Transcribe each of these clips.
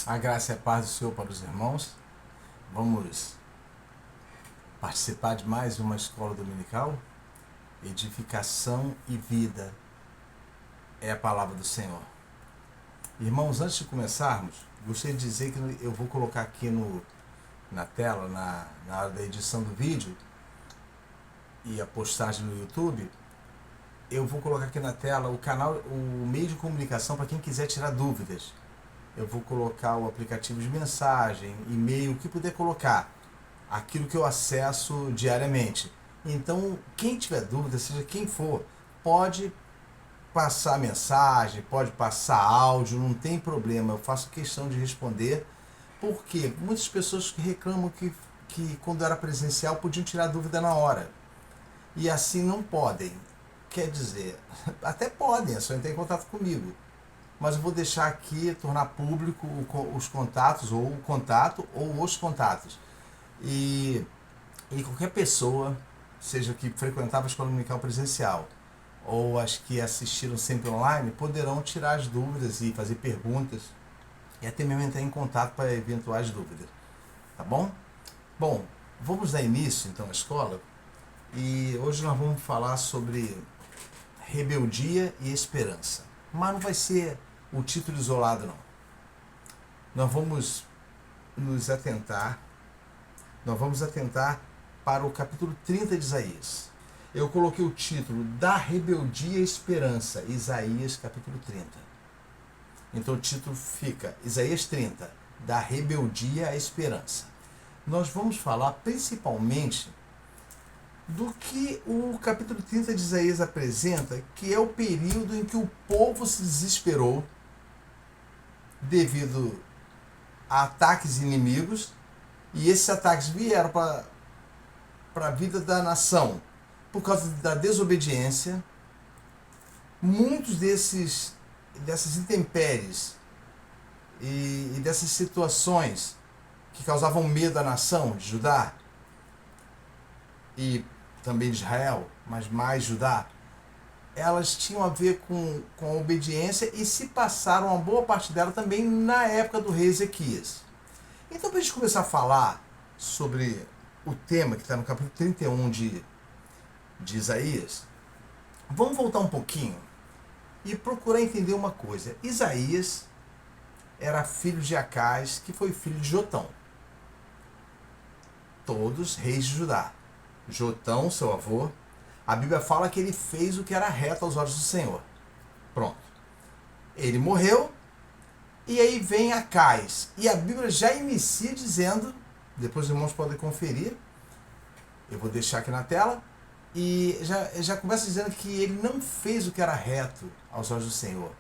A graça e a paz do Senhor para os irmãos. Vamos participar de mais uma escola dominical. Edificação e vida é a palavra do Senhor. Irmãos, antes de começarmos, gostaria de dizer que eu vou colocar aqui na tela, na hora da edição do vídeo e a postagem no YouTube, eu vou colocar aqui na tela o canal, o meio de comunicação para quem quiser tirar dúvidas. Eu vou colocar o aplicativo de mensagem, e-mail, o que puder colocar, aquilo que eu acesso diariamente. Então, quem tiver dúvida, seja quem for, pode passar mensagem, pode passar áudio, não tem problema, eu faço questão de responder, porque muitas pessoas reclamam que quando era presencial podiam tirar dúvida na hora, e assim não podem. Quer dizer, até podem, é só entrar em contato comigo. Mas eu vou deixar aqui, tornar público os contatos, ou o contato, ou os contatos. E qualquer pessoa, seja que frequentava a escola dominical presencial, ou as que assistiram sempre online, poderão tirar as dúvidas e fazer perguntas, e até mesmo entrar em contato para eventuais dúvidas. Tá bom? Bom, vamos dar início então à escola, e hoje nós vamos falar sobre rebeldia e esperança. Mas não vai ser o título isolado, não. Nós vamos atentar para o capítulo 30 de Isaías. Eu coloquei o título da rebeldia e esperança, Isaías capítulo 30. Então o título fica Isaías 30, da rebeldia à esperança. Nós vamos falar principalmente do que o capítulo 30 de Isaías apresenta, que é o período em que o povo se desesperou devido a ataques inimigos, e esses ataques vieram para a vida da nação por causa da desobediência. Muitos dessas intempéries e dessas situações que causavam medo à nação de Judá e também de Israel, mas mais Judá, elas tinham a ver com a obediência, e se passaram uma boa parte dela também na época do rei Ezequias. Então, para a gente começar a falar sobre o tema que está no capítulo 31 de Isaías, vamos voltar um pouquinho e procurar entender uma coisa. Isaías era filho de Acás, que foi filho de Jotão. Todos reis de Judá. Jotão, seu avô, a Bíblia fala que ele fez o que era reto aos olhos do Senhor. Pronto. Ele morreu, e aí vem Acás. E a Bíblia já inicia dizendo, depois os irmãos podem conferir, eu vou deixar aqui na tela, e já começa dizendo que ele não fez o que era reto aos olhos do Senhor.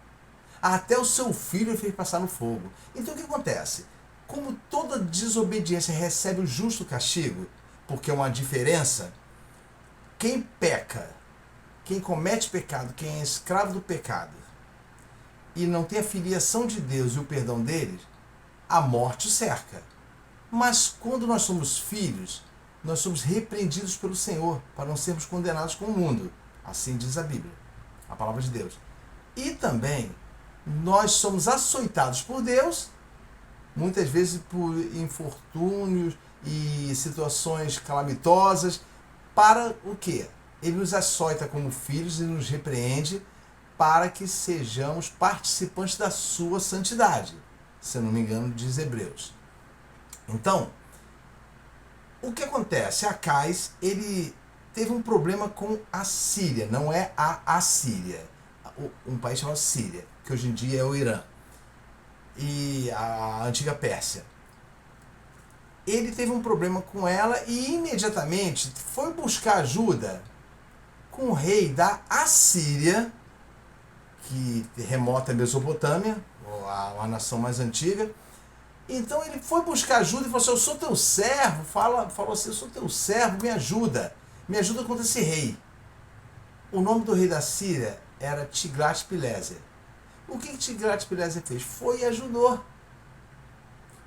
Até o seu filho ele fez passar no fogo. Então o que acontece? Como toda desobediência recebe o justo castigo, porque é uma diferença, quem peca, quem comete pecado, quem é escravo do pecado e não tem a filiação de Deus e o perdão dele, a morte o cerca. Mas quando nós somos filhos, nós somos repreendidos pelo Senhor para não sermos condenados com o mundo. Assim diz a Bíblia, a palavra de Deus. E também nós somos açoitados por Deus, muitas vezes por infortúnios e situações calamitosas, para o quê? Ele nos açoita como filhos e nos repreende para que sejamos participantes da sua santidade, se eu não me engano, diz Hebreus. Então, o que acontece? Acás, ele teve um problema com a Síria, não é a Assíria, um país chamado Síria, que hoje em dia é o Irã, e a antiga Pérsia. Ele teve um problema com ela e imediatamente foi buscar ajuda com o rei da Assíria, que remota a Mesopotâmia, a nação mais antiga. Então ele foi buscar ajuda e falou assim: eu sou teu servo, falou assim: eu sou teu servo, me ajuda contra esse rei. O nome do rei da Síria era Tiglat-Pileser. O que Tiglat-Pileser fez? Foi e ajudou.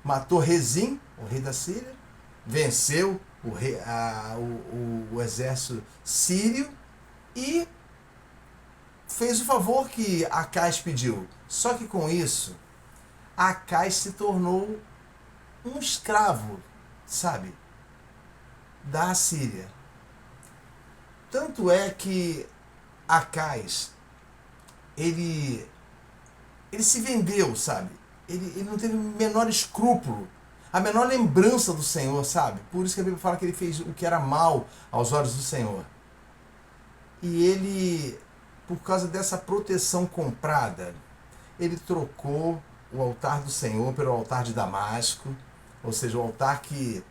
Matou Rezim, o rei da Síria, venceu o exército sírio e fez o favor que Acás pediu. Só que com isso, Acais se tornou um escravo, sabe, da Assíria. Tanto é que Acais, ele se vendeu, sabe? Ele não teve o menor escrúpulo, a menor lembrança do Senhor, sabe? Por isso que a Bíblia fala que ele fez o que era mal aos olhos do Senhor. E ele, por causa dessa proteção comprada, ele trocou o altar do Senhor pelo altar de Damasco, ou seja, o altar que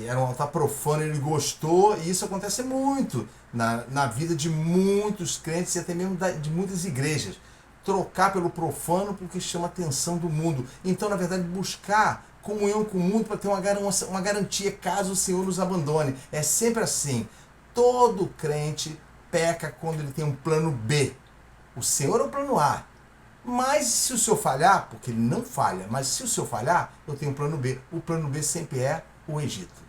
era um altar profano, ele gostou, e isso acontece muito na vida de muitos crentes e até mesmo de muitas igrejas. Trocar pelo profano porque chama a atenção do mundo. Então, na verdade, buscar comunhão com o mundo para ter uma garantia caso o Senhor nos abandone. É sempre assim. Todo crente peca quando ele tem um plano B. O Senhor é o plano A. Mas se o Senhor falhar, porque ele não falha, mas se o Senhor falhar, eu tenho um plano B. O plano B sempre é o Egito.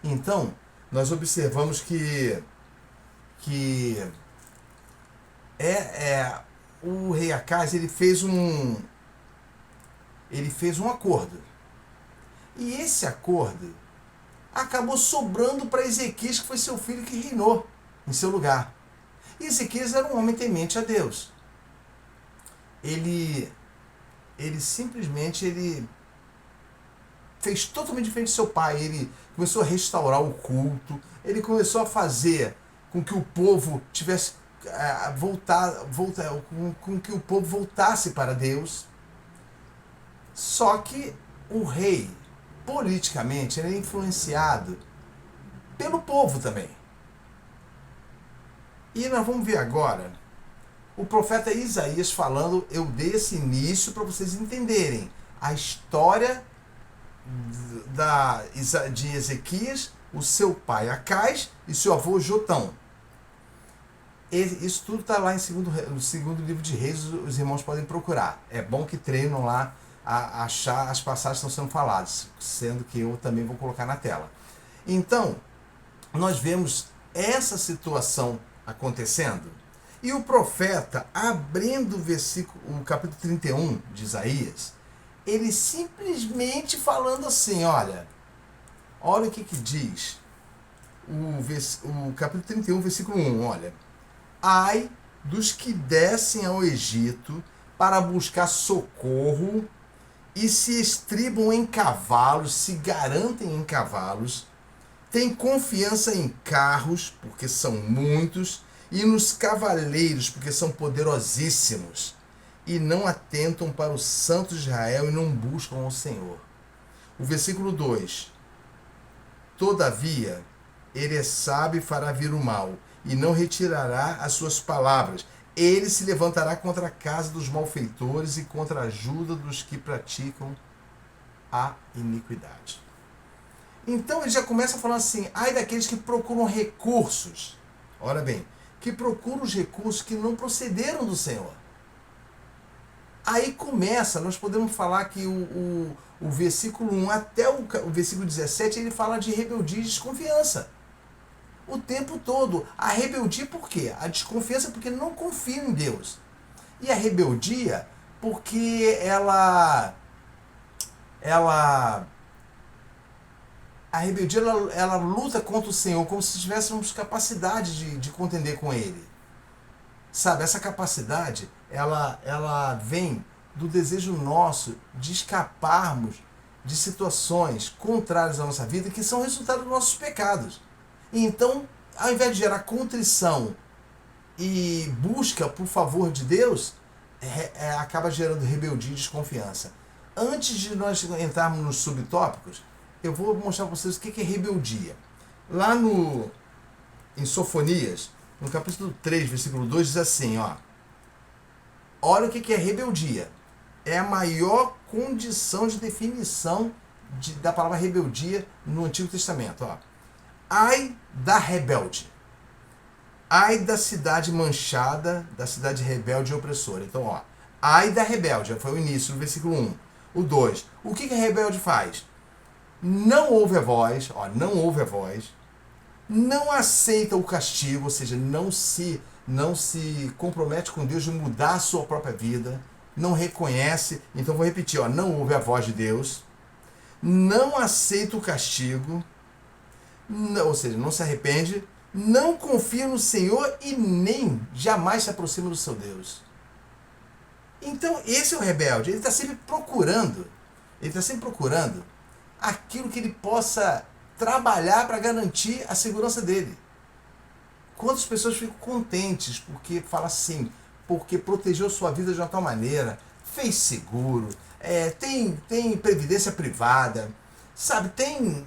Então, nós observamos que o rei Acais, ele fez um acordo. E esse acordo acabou sobrando para Ezequias, que foi seu filho que reinou em seu lugar. E Ezequias era um homem temente a Deus. Ele simplesmente fez totalmente diferente de seu pai. Ele começou a restaurar o culto, ele começou a fazer com que o povo tivesse com que o povo voltasse para Deus. Só que o rei, politicamente, ele é influenciado pelo povo também. E nós vamos ver agora o profeta Isaías falando. Eu dei esse início para vocês entenderem a história de Ezequias, o seu pai Acais e seu avô Jotão. Isso tudo está lá no segundo livro de Reis, os irmãos podem procurar. É bom que treinam lá a achar as passagens que estão sendo faladas, sendo que eu também vou colocar na tela. Então, nós vemos essa situação acontecendo, e o profeta, abrindo o capítulo 31 de Isaías, ele simplesmente falando assim, olha o que diz o capítulo 31, versículo 1, olha: ai dos que descem ao Egito para buscar socorro e se estribam em cavalos, se garantem em cavalos, têm confiança em carros, porque são muitos, e nos cavaleiros, porque são poderosíssimos, e não atentam para o Santo de Israel e não buscam ao Senhor. O versículo 2: todavia, ele é sábio e fará vir o mal, e não retirará as suas palavras. Ele se levantará contra a casa dos malfeitores e contra a ajuda dos que praticam a iniquidade. Então ele já começa falando assim: ai daqueles que procuram recursos. Ora bem, que procuram os recursos que não procederam do Senhor. Aí começa, nós podemos falar que o versículo 1 até o versículo 17, ele fala de rebeldia e desconfiança. O tempo todo. A rebeldia por quê? A desconfiança porque não confiam em Deus. E a rebeldia porque a rebeldia ela luta contra o Senhor como se tivéssemos capacidade de contender com Ele. Sabe, essa capacidade, ela vem do desejo nosso de escaparmos de situações contrárias à nossa vida que são resultado dos nossos pecados. Então, ao invés de gerar contrição e busca por favor de Deus, acaba gerando rebeldia e desconfiança. Antes de nós entrarmos nos subtópicos, eu vou mostrar para vocês o que é rebeldia. Lá em Sofonias, no capítulo 3, versículo 2, diz assim, olha o que é rebeldia. É a maior condição de definição da palavra rebeldia no Antigo Testamento. Ai da rebelde. Ai da cidade manchada, da cidade rebelde e opressora. Então, ai da rebelde, foi o início do versículo 1. O 2, o que a rebelde faz? Não ouve a voz, não ouve a voz, não aceita o castigo, ou seja, não se compromete com Deus de mudar a sua própria vida, não reconhece. Então vou repetir, ó, não ouve a voz de Deus, não aceita o castigo, não, ou seja, não se arrepende, não confia no Senhor e nem jamais se aproxima do seu Deus. Então esse é o rebelde, ele está sempre procurando aquilo que ele possa trabalhar para garantir a segurança dele. Quantas pessoas ficam contentes porque fala assim, porque protegeu sua vida de uma tal maneira, fez seguro, tem previdência privada, sabe, tem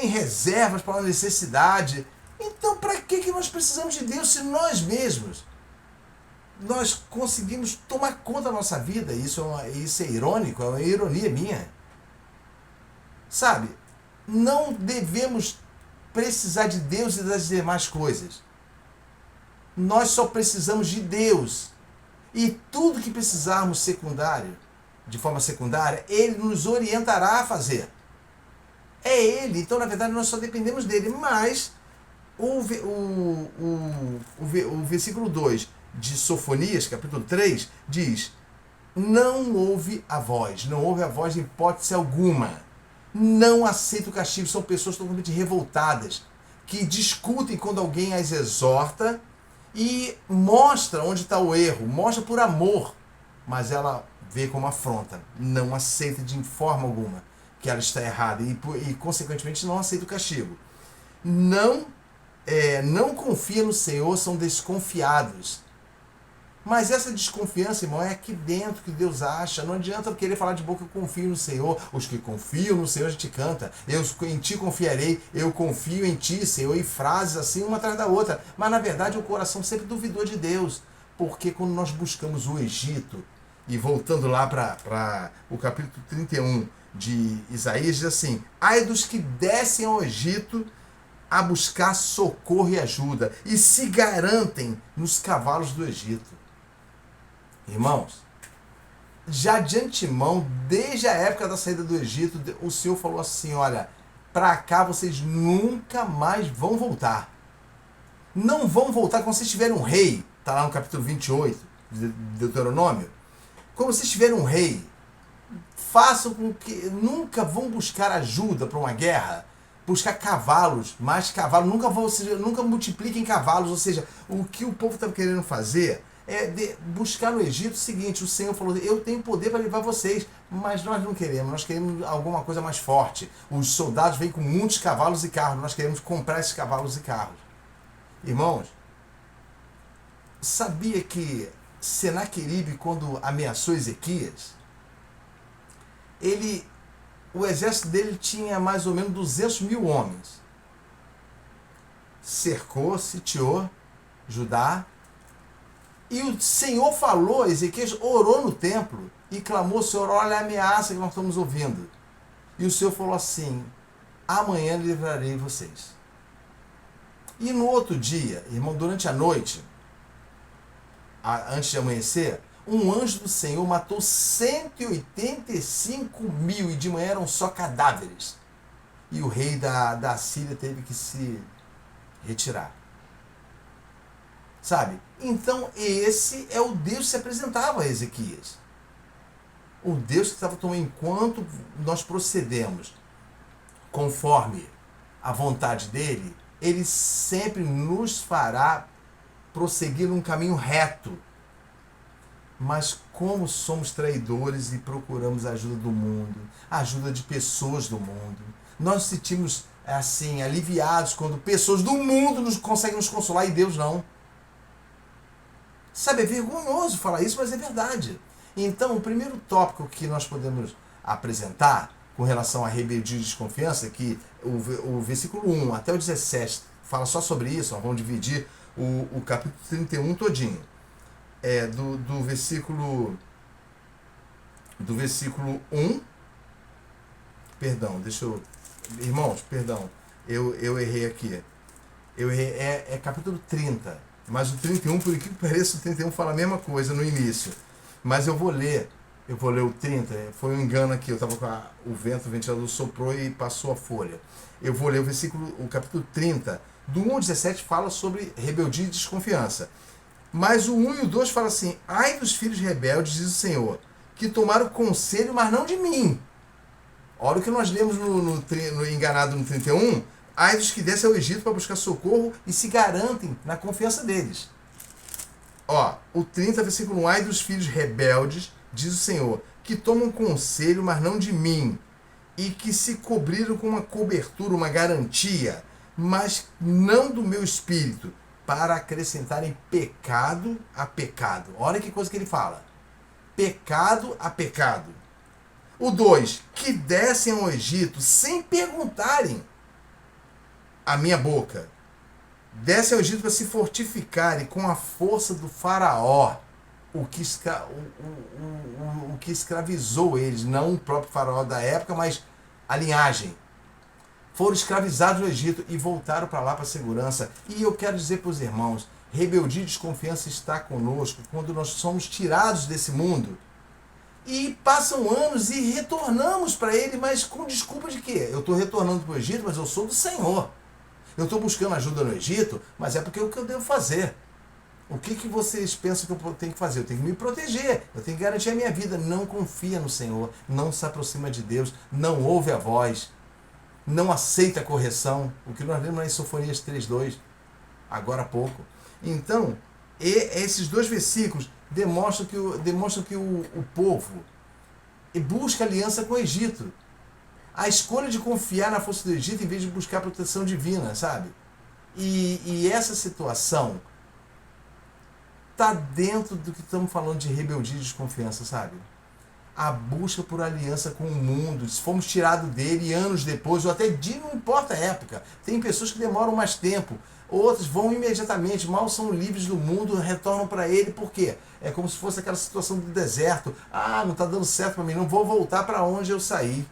reservas para uma necessidade. Então para que nós precisamos de Deus se nós mesmos nós conseguimos tomar conta da nossa vida? Isso é irônico, é uma ironia minha. Sabe, não devemos precisar de Deus e das demais coisas. Nós só precisamos de Deus. E tudo que precisarmos de forma secundária, Ele nos orientará a fazer. É Ele, então na verdade nós só dependemos dele. Mas o versículo 2 de Sofonias, capítulo 3, diz: não ouve a voz em hipótese alguma. Não aceita o castigo. São pessoas totalmente revoltadas, que discutem quando alguém as exorta e mostra onde está o erro, mostra por amor, mas ela vê como afronta, não aceita de forma alguma que ela está errada e consequentemente não aceita o castigo. Não confia no Senhor, são desconfiados. Mas essa desconfiança, irmão, é aqui dentro que Deus acha. Não adianta querer falar de boca, eu confio no Senhor. Os que confiam no Senhor, a gente canta. Eu em ti confiarei, eu confio em ti, Senhor. E frases assim, uma atrás da outra. Mas na verdade o coração sempre duvidou de Deus. Porque quando nós buscamos o Egito, e voltando lá para o capítulo 31 de Isaías, diz assim: ai dos que descem ao Egito a buscar socorro e ajuda, e se garantem nos cavalos do Egito. Irmãos, já de antemão, desde a época da saída do Egito, o Senhor falou assim: olha, para cá vocês nunca mais vão voltar. Não vão voltar quando vocês tiverem um rei. Está lá no capítulo 28 de Deuteronômio. Quando vocês tiverem um rei, façam com que nunca vão buscar ajuda para uma guerra, buscar cavalos, mais cavalos, nunca multipliquem cavalos. Ou seja, o que o povo está querendo fazer buscar no Egito o seguinte: o Senhor falou, eu tenho poder para levar vocês, mas nós não queremos, nós queremos alguma coisa mais forte. Os soldados vêm com muitos cavalos e carros, nós queremos comprar esses cavalos e carros. Irmãos, sabia que Senaqueribe, quando ameaçou Ezequias, o exército dele tinha mais ou menos 200 mil homens. Cercou, sitiou Judá. E o Senhor falou, Ezequias orou no templo e clamou: Senhor, olha a ameaça que nós estamos ouvindo. E o Senhor falou assim: amanhã livrarei vocês. E no outro dia, irmão, durante a noite, antes de amanhecer, um anjo do Senhor matou 185 mil e de manhã eram só cadáveres. E o rei da Síria teve que se retirar. Sabe? Então esse é o Deus que se apresentava a Ezequias. O Deus que estava tomando, enquanto nós procedemos conforme a vontade dele, ele sempre nos fará prosseguir num caminho reto. Mas como somos traidores e procuramos a ajuda do mundo, a ajuda de pessoas do mundo, nós nos sentimos assim aliviados quando pessoas do mundo conseguem nos consolar e Deus não. Sabe, é vergonhoso falar isso, mas é verdade. Então, o primeiro tópico que nós podemos apresentar com relação à rebeldia e desconfiança, que o versículo 1 até o 17 fala só sobre isso. Nós vamos dividir o capítulo 31 todinho. Do versículo 1, perdão, irmãos, perdão, eu errei aqui. É capítulo 30. Mas o 31, por que pareça, o 31 fala a mesma coisa no início. Mas eu vou ler o 30, foi um engano aqui, eu estava com o ventilador soprou e passou a folha. Eu vou ler o capítulo 30, do 1 ao 17, fala sobre rebeldia e desconfiança. Mas o 1 e o 2 fala assim: ai dos filhos rebeldes, diz o Senhor, que tomaram conselho, mas não de mim. Olha o que nós lemos no Enganado no 31. Ai dos que descem ao Egito para buscar socorro e se garantem na confiança deles. Ó, o 30, versículo 1. Ai dos filhos rebeldes, diz o Senhor, que tomam conselho, mas não de mim, e que se cobriram com uma cobertura, uma garantia, mas não do meu espírito, para acrescentarem pecado a pecado. Olha que coisa que ele fala. Pecado a pecado. O 2, que descem ao Egito sem perguntarem a minha boca. Descem ao Egito para se fortificarem com a força do faraó, o que escravizou eles, não o próprio faraó da época, mas a linhagem. Foram escravizados no Egito e voltaram para lá para a segurança. E eu quero dizer para os irmãos, rebeldia e desconfiança está conosco quando nós somos tirados desse mundo. E passam anos e retornamos para ele, mas com desculpa de quê? Eu estou retornando para o Egito, mas eu sou do Senhor. Eu estou buscando ajuda no Egito, mas é porque é o que eu devo fazer. O que vocês pensam que eu tenho que fazer? Eu tenho que me proteger, eu tenho que garantir a minha vida. Não confia no Senhor, não se aproxima de Deus, não ouve a voz, não aceita a correção. O que nós lemos lá em Sofonias 3:2, agora há pouco. Então, esses dois versículos demonstram que o povo busca aliança com o Egito. A escolha de confiar na força do Egito em vez de buscar proteção divina, sabe? E essa situação está dentro do que estamos falando de rebeldia e desconfiança, sabe? A busca por aliança com o mundo. Se fomos tirados dele anos depois, ou até não importa a época. Tem pessoas que demoram mais tempo, outros vão imediatamente, mal são livres do mundo, retornam para ele. Por quê? É como se fosse aquela situação do deserto. Ah, não está dando certo para mim, não vou voltar para onde eu saí.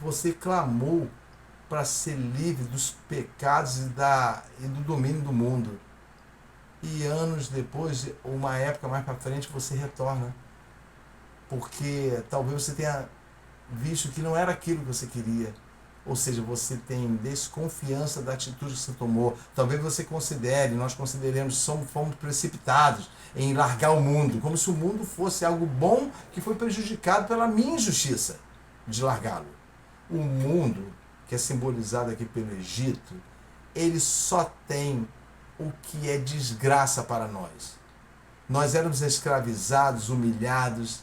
Você clamou para ser livre dos pecados e do domínio do mundo. E anos depois, uma época mais para frente, você retorna. Porque talvez você tenha visto que não era aquilo que você queria. Ou seja, você tem desconfiança da atitude que você tomou. Talvez você considere, nós consideremos, fomos precipitados em largar o mundo. Como se o mundo fosse algo bom que foi prejudicado pela minha injustiça de largá-lo. O mundo, que é simbolizado aqui pelo Egito, ele só tem o que é desgraça para nós. Nós éramos escravizados, humilhados,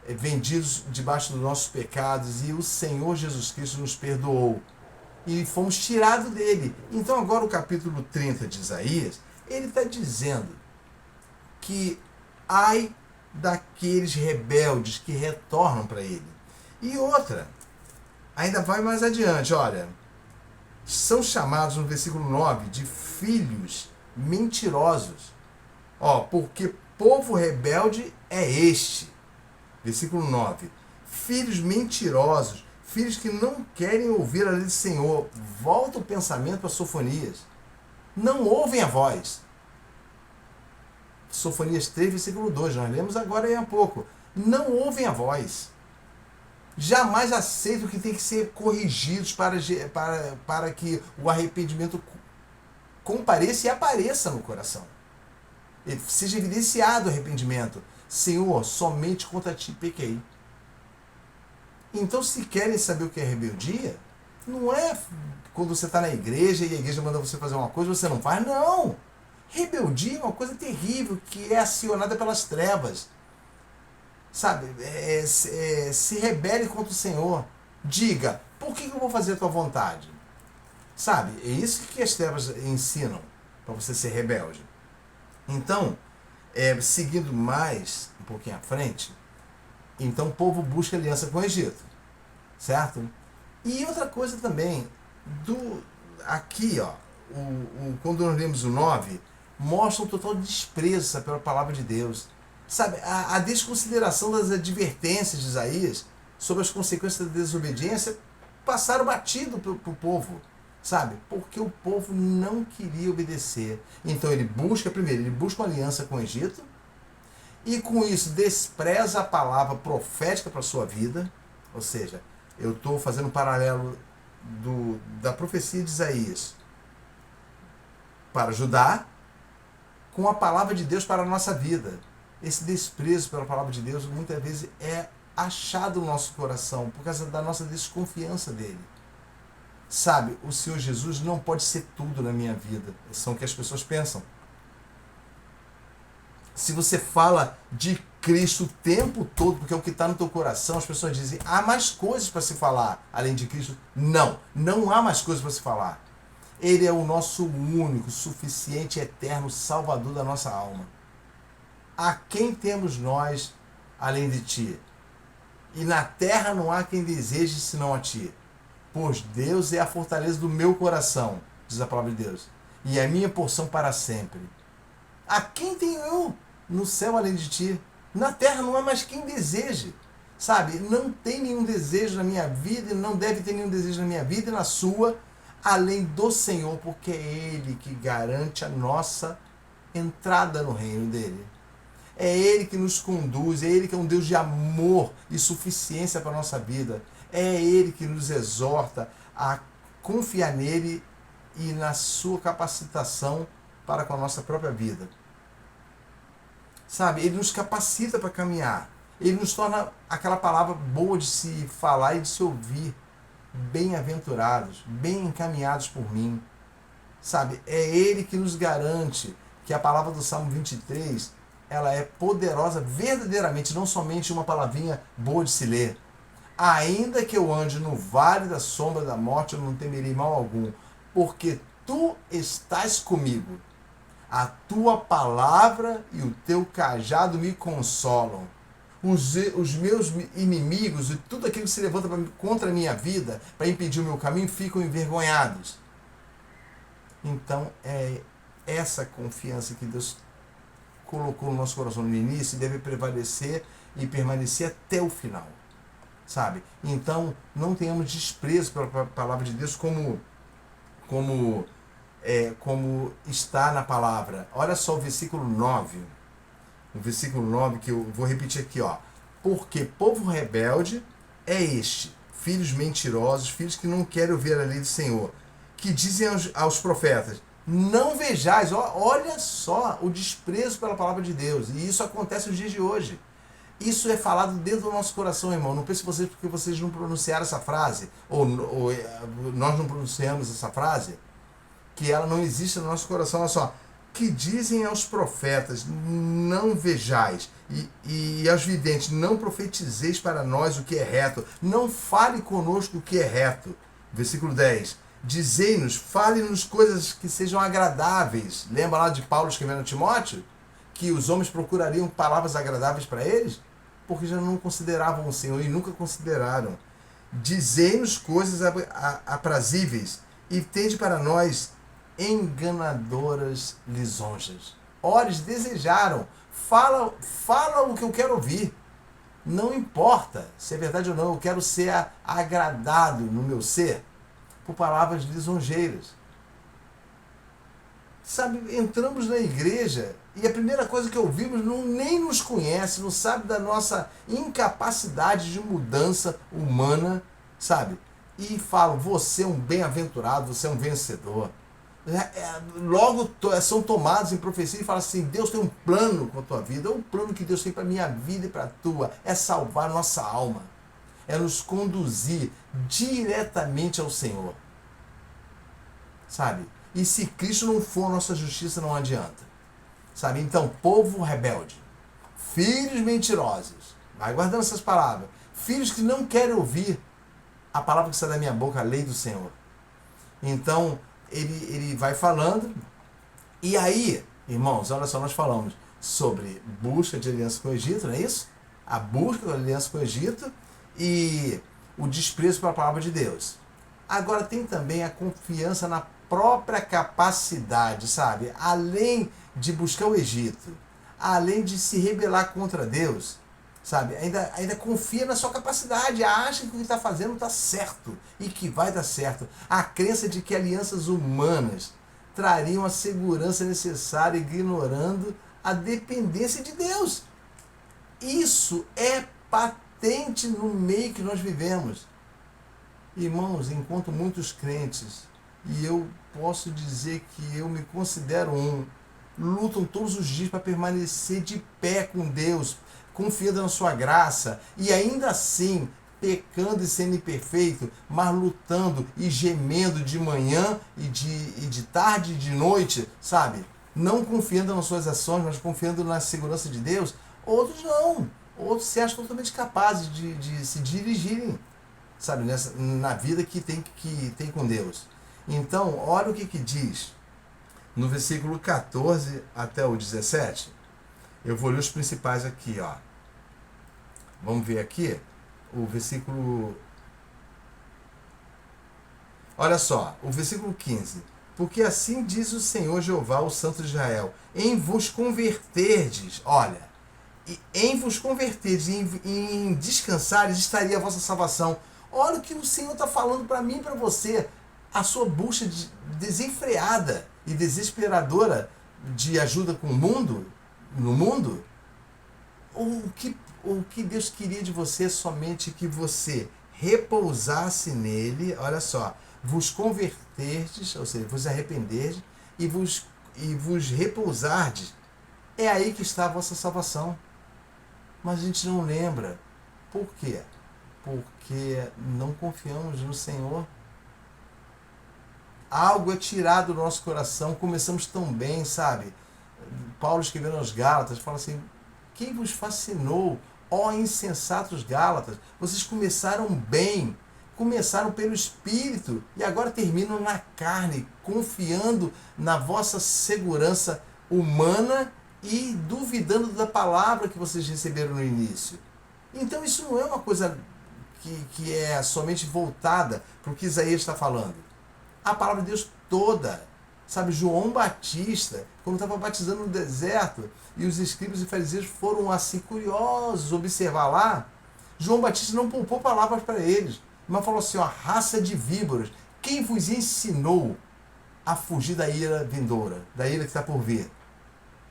vendidos debaixo dos nossos pecados, e o Senhor Jesus Cristo nos perdoou. E fomos tirados dele. Então agora o capítulo 30 de Isaías, ele está dizendo que ai daqueles rebeldes que retornam para ele. E outra, ainda vai mais adiante, olha, são chamados no versículo 9 de filhos mentirosos. Ó, porque povo rebelde é este. Versículo 9. Filhos mentirosos, filhos que não querem ouvir a lei do Senhor. Volta o pensamento para Sofonias. Não ouvem a voz. Sofonias 3, versículo 2. Nós lemos agora há pouco. Não ouvem a voz. Jamais aceitam que tem que ser corrigidos para que o arrependimento compareça e apareça no coração. Seja evidenciado o arrependimento. Senhor, somente contra ti pequei. Então, se querem saber o que é rebeldia, não é quando você está na igreja e a igreja manda você fazer uma coisa e você não faz. Não! Rebeldia é uma coisa terrível que é acionada pelas trevas. Sabe? Se rebele contra o Senhor. Diga, por que eu vou fazer a tua vontade? Sabe? É isso que as trevas ensinam para você ser rebelde. Então, seguindo mais um pouquinho à frente, então o povo busca aliança com o Egito, certo? E outra coisa também, aqui, ó, quando nós lemos o 9, mostra um total desprezo pela palavra de Deus. Sabe, a desconsideração das advertências de Isaías sobre as consequências da desobediência passaram batido para o povo. Sabe? Porque o povo não queria obedecer. Então ele busca uma aliança com o Egito, e com isso despreza a palavra profética para a sua vida. Ou seja, eu estou fazendo um paralelo da profecia de Isaías para Judá com a palavra de Deus para a nossa vida. Esse desprezo pela palavra de Deus muitas vezes é achado no nosso coração por causa da nossa desconfiança dele. Sabe, o Senhor Jesus não pode ser tudo na minha vida. São o que as pessoas pensam. Se você fala de Cristo o tempo todo, porque é o que está no teu coração, as pessoas dizem, há mais coisas para se falar além de Cristo. Não, não há mais coisas para se falar. Ele é o nosso único, suficiente, eterno Salvador da nossa alma. A quem temos nós além de ti? E na terra não há quem deseje senão a ti. Pois Deus é a fortaleza do meu coração, diz a palavra de Deus, e a minha porção para sempre. A quem tenho eu no céu além de ti? Na terra não há mais quem deseje. Sabe, não tem nenhum desejo na minha vida, e não deve ter nenhum desejo na minha vida e na sua, além do Senhor, porque é Ele que garante a nossa entrada no reino dele. É Ele que nos conduz, é Ele que é um Deus de amor e suficiência para a nossa vida. É Ele que nos exorta a confiar nele e na sua capacitação para com a nossa própria vida. Sabe, Ele nos capacita para caminhar. Ele nos torna aquela palavra boa de se falar e de se ouvir. Bem-aventurados, bem encaminhados por mim. Sabe, é Ele que nos garante que a palavra do Salmo 23, ela é poderosa verdadeiramente, não somente uma palavrinha boa de se ler. Ainda que eu ande no vale da sombra da morte, eu não temerei mal algum, porque tu estás comigo. A tua palavra e o teu cajado me consolam. Os meus inimigos e tudo aquilo que se levanta contra a minha vida, para impedir o meu caminho, ficam envergonhados. Então é essa confiança que Deus colocou no nosso coração no início e deve prevalecer e permanecer até o final. Sabe? Então não tenhamos desprezo pela palavra de Deus como está na palavra. Olha só o versículo 9. O versículo 9 que eu vou repetir aqui, ó. Porque povo rebelde é este, filhos mentirosos, filhos que não querem ouvir a lei do Senhor, que dizem aos profetas, não vejais, olha só o desprezo pela palavra de Deus. E isso acontece nos dias de hoje. Isso é falado dentro do nosso coração, irmão. Não pense vocês porque vocês não pronunciaram essa frase, ou nós não pronunciamos essa frase, que ela não existe no nosso coração. Olha só, que dizem aos profetas, não vejais, e aos videntes, não profetizeis para nós o que é reto, não fale conosco o que é reto. Versículo 10, dizei-nos, fale-nos coisas que sejam agradáveis. Lembra lá de Paulo escrevendo a Timóteo? Que os homens procurariam palavras agradáveis para eles? Porque já não consideravam o Senhor e nunca consideraram. Dizei-nos coisas aprazíveis e tende para nós enganadoras lisonjas. Ora, eles desejaram. Fala o que eu quero ouvir. Não importa se é verdade ou não, eu quero ser agradado no meu ser por palavras lisonjeiras. Sabe, entramos na igreja e a primeira coisa que ouvimos nem nos conhece, não sabe da nossa incapacidade de mudança humana, sabe? E falam, você é um bem-aventurado, você é um vencedor. Logo são tomados em profecia e falam assim, Deus tem um plano com a tua vida, é um plano que Deus tem para a minha vida e para a tua, é salvar nossa alma, é nos conduzir diretamente ao Senhor, sabe? E se Cristo não for a nossa justiça, não adianta, sabe? Então, povo rebelde, filhos mentirosos, vai guardando essas palavras, filhos que não querem ouvir a palavra que sai da minha boca, a lei do Senhor. Então, ele vai falando, e aí, irmãos, olha só, nós falamos sobre busca de aliança com o Egito, não é isso? A busca da aliança com o Egito e o desprezo pela palavra de Deus. Agora tem também a confiança na própria capacidade, sabe? Além de buscar o Egito, além de se rebelar contra Deus, sabe? Ainda confia na sua capacidade, acha que o que está fazendo está certo e que vai dar certo. A crença de que alianças humanas trariam a segurança necessária, ignorando a dependência de Deus. Isso é patente no meio que nós vivemos. Irmãos, enquanto muitos crentes, e eu posso dizer que eu me considero um, lutam todos os dias para permanecer de pé com Deus, confiando na sua graça, e ainda assim, pecando e sendo imperfeito, mas lutando e gemendo de manhã e de tarde e de noite, sabe? Não confiando nas suas ações, mas confiando na segurança de Deus. Outros não. Outros se acham totalmente capazes de se dirigirem, sabe, na vida que tem com Deus. Então, olha o que diz no versículo 14 até o 17. Eu vou ler os principais aqui, ó. Vamos ver aqui o versículo. Olha só, o versículo 15. Porque assim diz o Senhor Jeová, o Santo de Israel, em vos converterdes, olha, em vos converterdes, em descansares, estaria a vossa salvação. Olha o que o Senhor está falando para mim e para você. A sua busca desenfreada e desesperadora de ajuda com o mundo, no mundo, o que Deus queria de você é somente que você repousasse nele, olha só, vos converterdes, ou seja, vos arrependerdes e vos repousardes. É aí que está a vossa salvação. Mas a gente não lembra. Por quê? Porque não confiamos no Senhor. Algo é tirado do nosso coração. Começamos tão bem, sabe? Paulo escrevendo aos Gálatas, fala assim: quem vos fascinou, ó insensatos Gálatas? Vocês começaram bem, começaram pelo Espírito e agora terminam na carne, confiando na vossa segurança humana e duvidando da palavra que vocês receberam no início. Então isso não é uma coisa que é somente voltada para o que Isaías está falando. A palavra de Deus toda. Sabe, João Batista, quando estava batizando no deserto, e os escribas e fariseus foram assim curiosos observar lá, João Batista não poupou palavras para eles, mas falou assim: ó, raça de víboras, quem vos ensinou a fugir da ira vindoura, da ira que está por vir?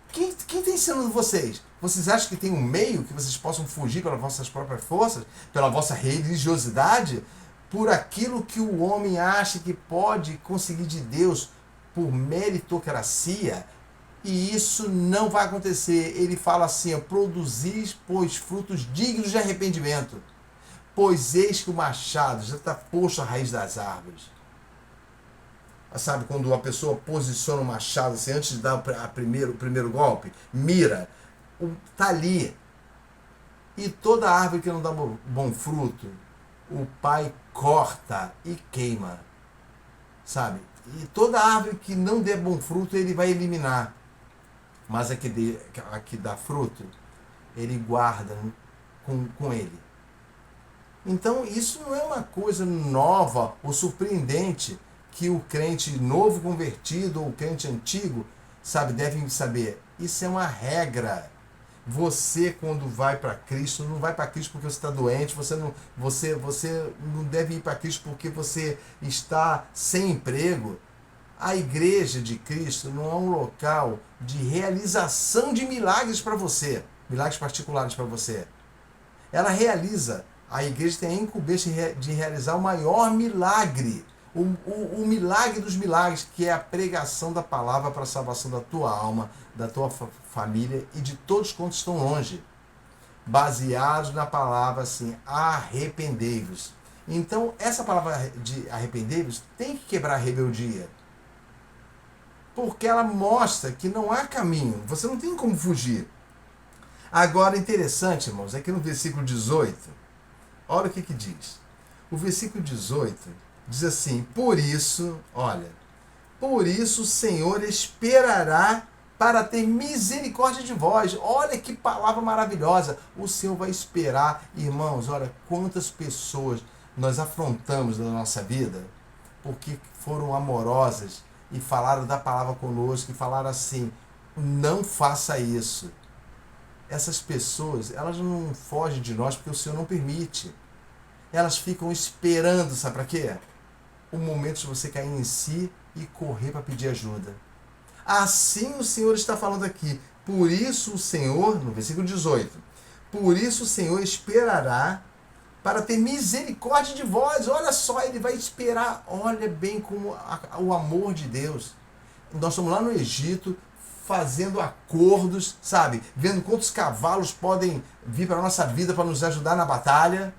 Quem está ensinando vocês? Vocês acham que tem um meio que vocês possam fugir pelas vossas próprias forças, pela vossa religiosidade, por aquilo que o homem acha que pode conseguir de Deus por meritocracia? E isso não vai acontecer. Ele fala assim: ó, produzis, pois, frutos dignos de arrependimento, pois eis que o machado já está posto à raiz das árvores. Sabe, quando uma pessoa posiciona o machado assim, antes de dar o primeiro golpe, mira, está ali. E toda árvore que não dá bom fruto, o pai corta e queima. Sabe? E toda árvore que não dê bom fruto, ele vai eliminar. Mas a que dá fruto, ele guarda com ele. Então, isso não é uma coisa nova ou surpreendente que o crente novo convertido ou o crente antigo, sabe, devem saber. Isso é uma regra. Você, quando vai para Cristo, não vai para Cristo porque você está doente, você não deve ir para Cristo porque você está sem emprego. A igreja de Cristo não é um local de realização de milagres para você, milagres particulares para você. Ela realiza, a igreja tem a incumbência de realizar o maior milagre, o milagre dos milagres, que é a pregação da palavra para a salvação da tua alma, da tua família e de todos quantos estão longe, baseados na palavra assim: arrependei-vos. Então, essa palavra de arrependei-vos tem que quebrar a rebeldia, porque ela mostra que não há caminho, você não tem como fugir. Agora, interessante, irmãos, aqui no versículo 18, olha o que diz. O versículo 18 diz assim: por isso, olha, por isso o Senhor esperará para ter misericórdia de vós. Olha que palavra maravilhosa. O Senhor vai esperar. Irmãos, olha quantas pessoas nós afrontamos na nossa vida porque foram amorosas e falaram da palavra conosco e falaram assim: não faça isso. Essas pessoas, elas não fogem de nós porque o Senhor não permite. Elas ficam esperando, sabe para quê? O momento de você cair em si e correr para pedir ajuda. Assim o Senhor está falando aqui. Por isso o Senhor, no versículo 18, por isso o Senhor esperará para ter misericórdia de vós. Olha só, ele vai esperar. Olha bem como o amor de Deus. Nós estamos lá no Egito, fazendo acordos, sabe? Vendo quantos cavalos podem vir para a nossa vida para nos ajudar na batalha.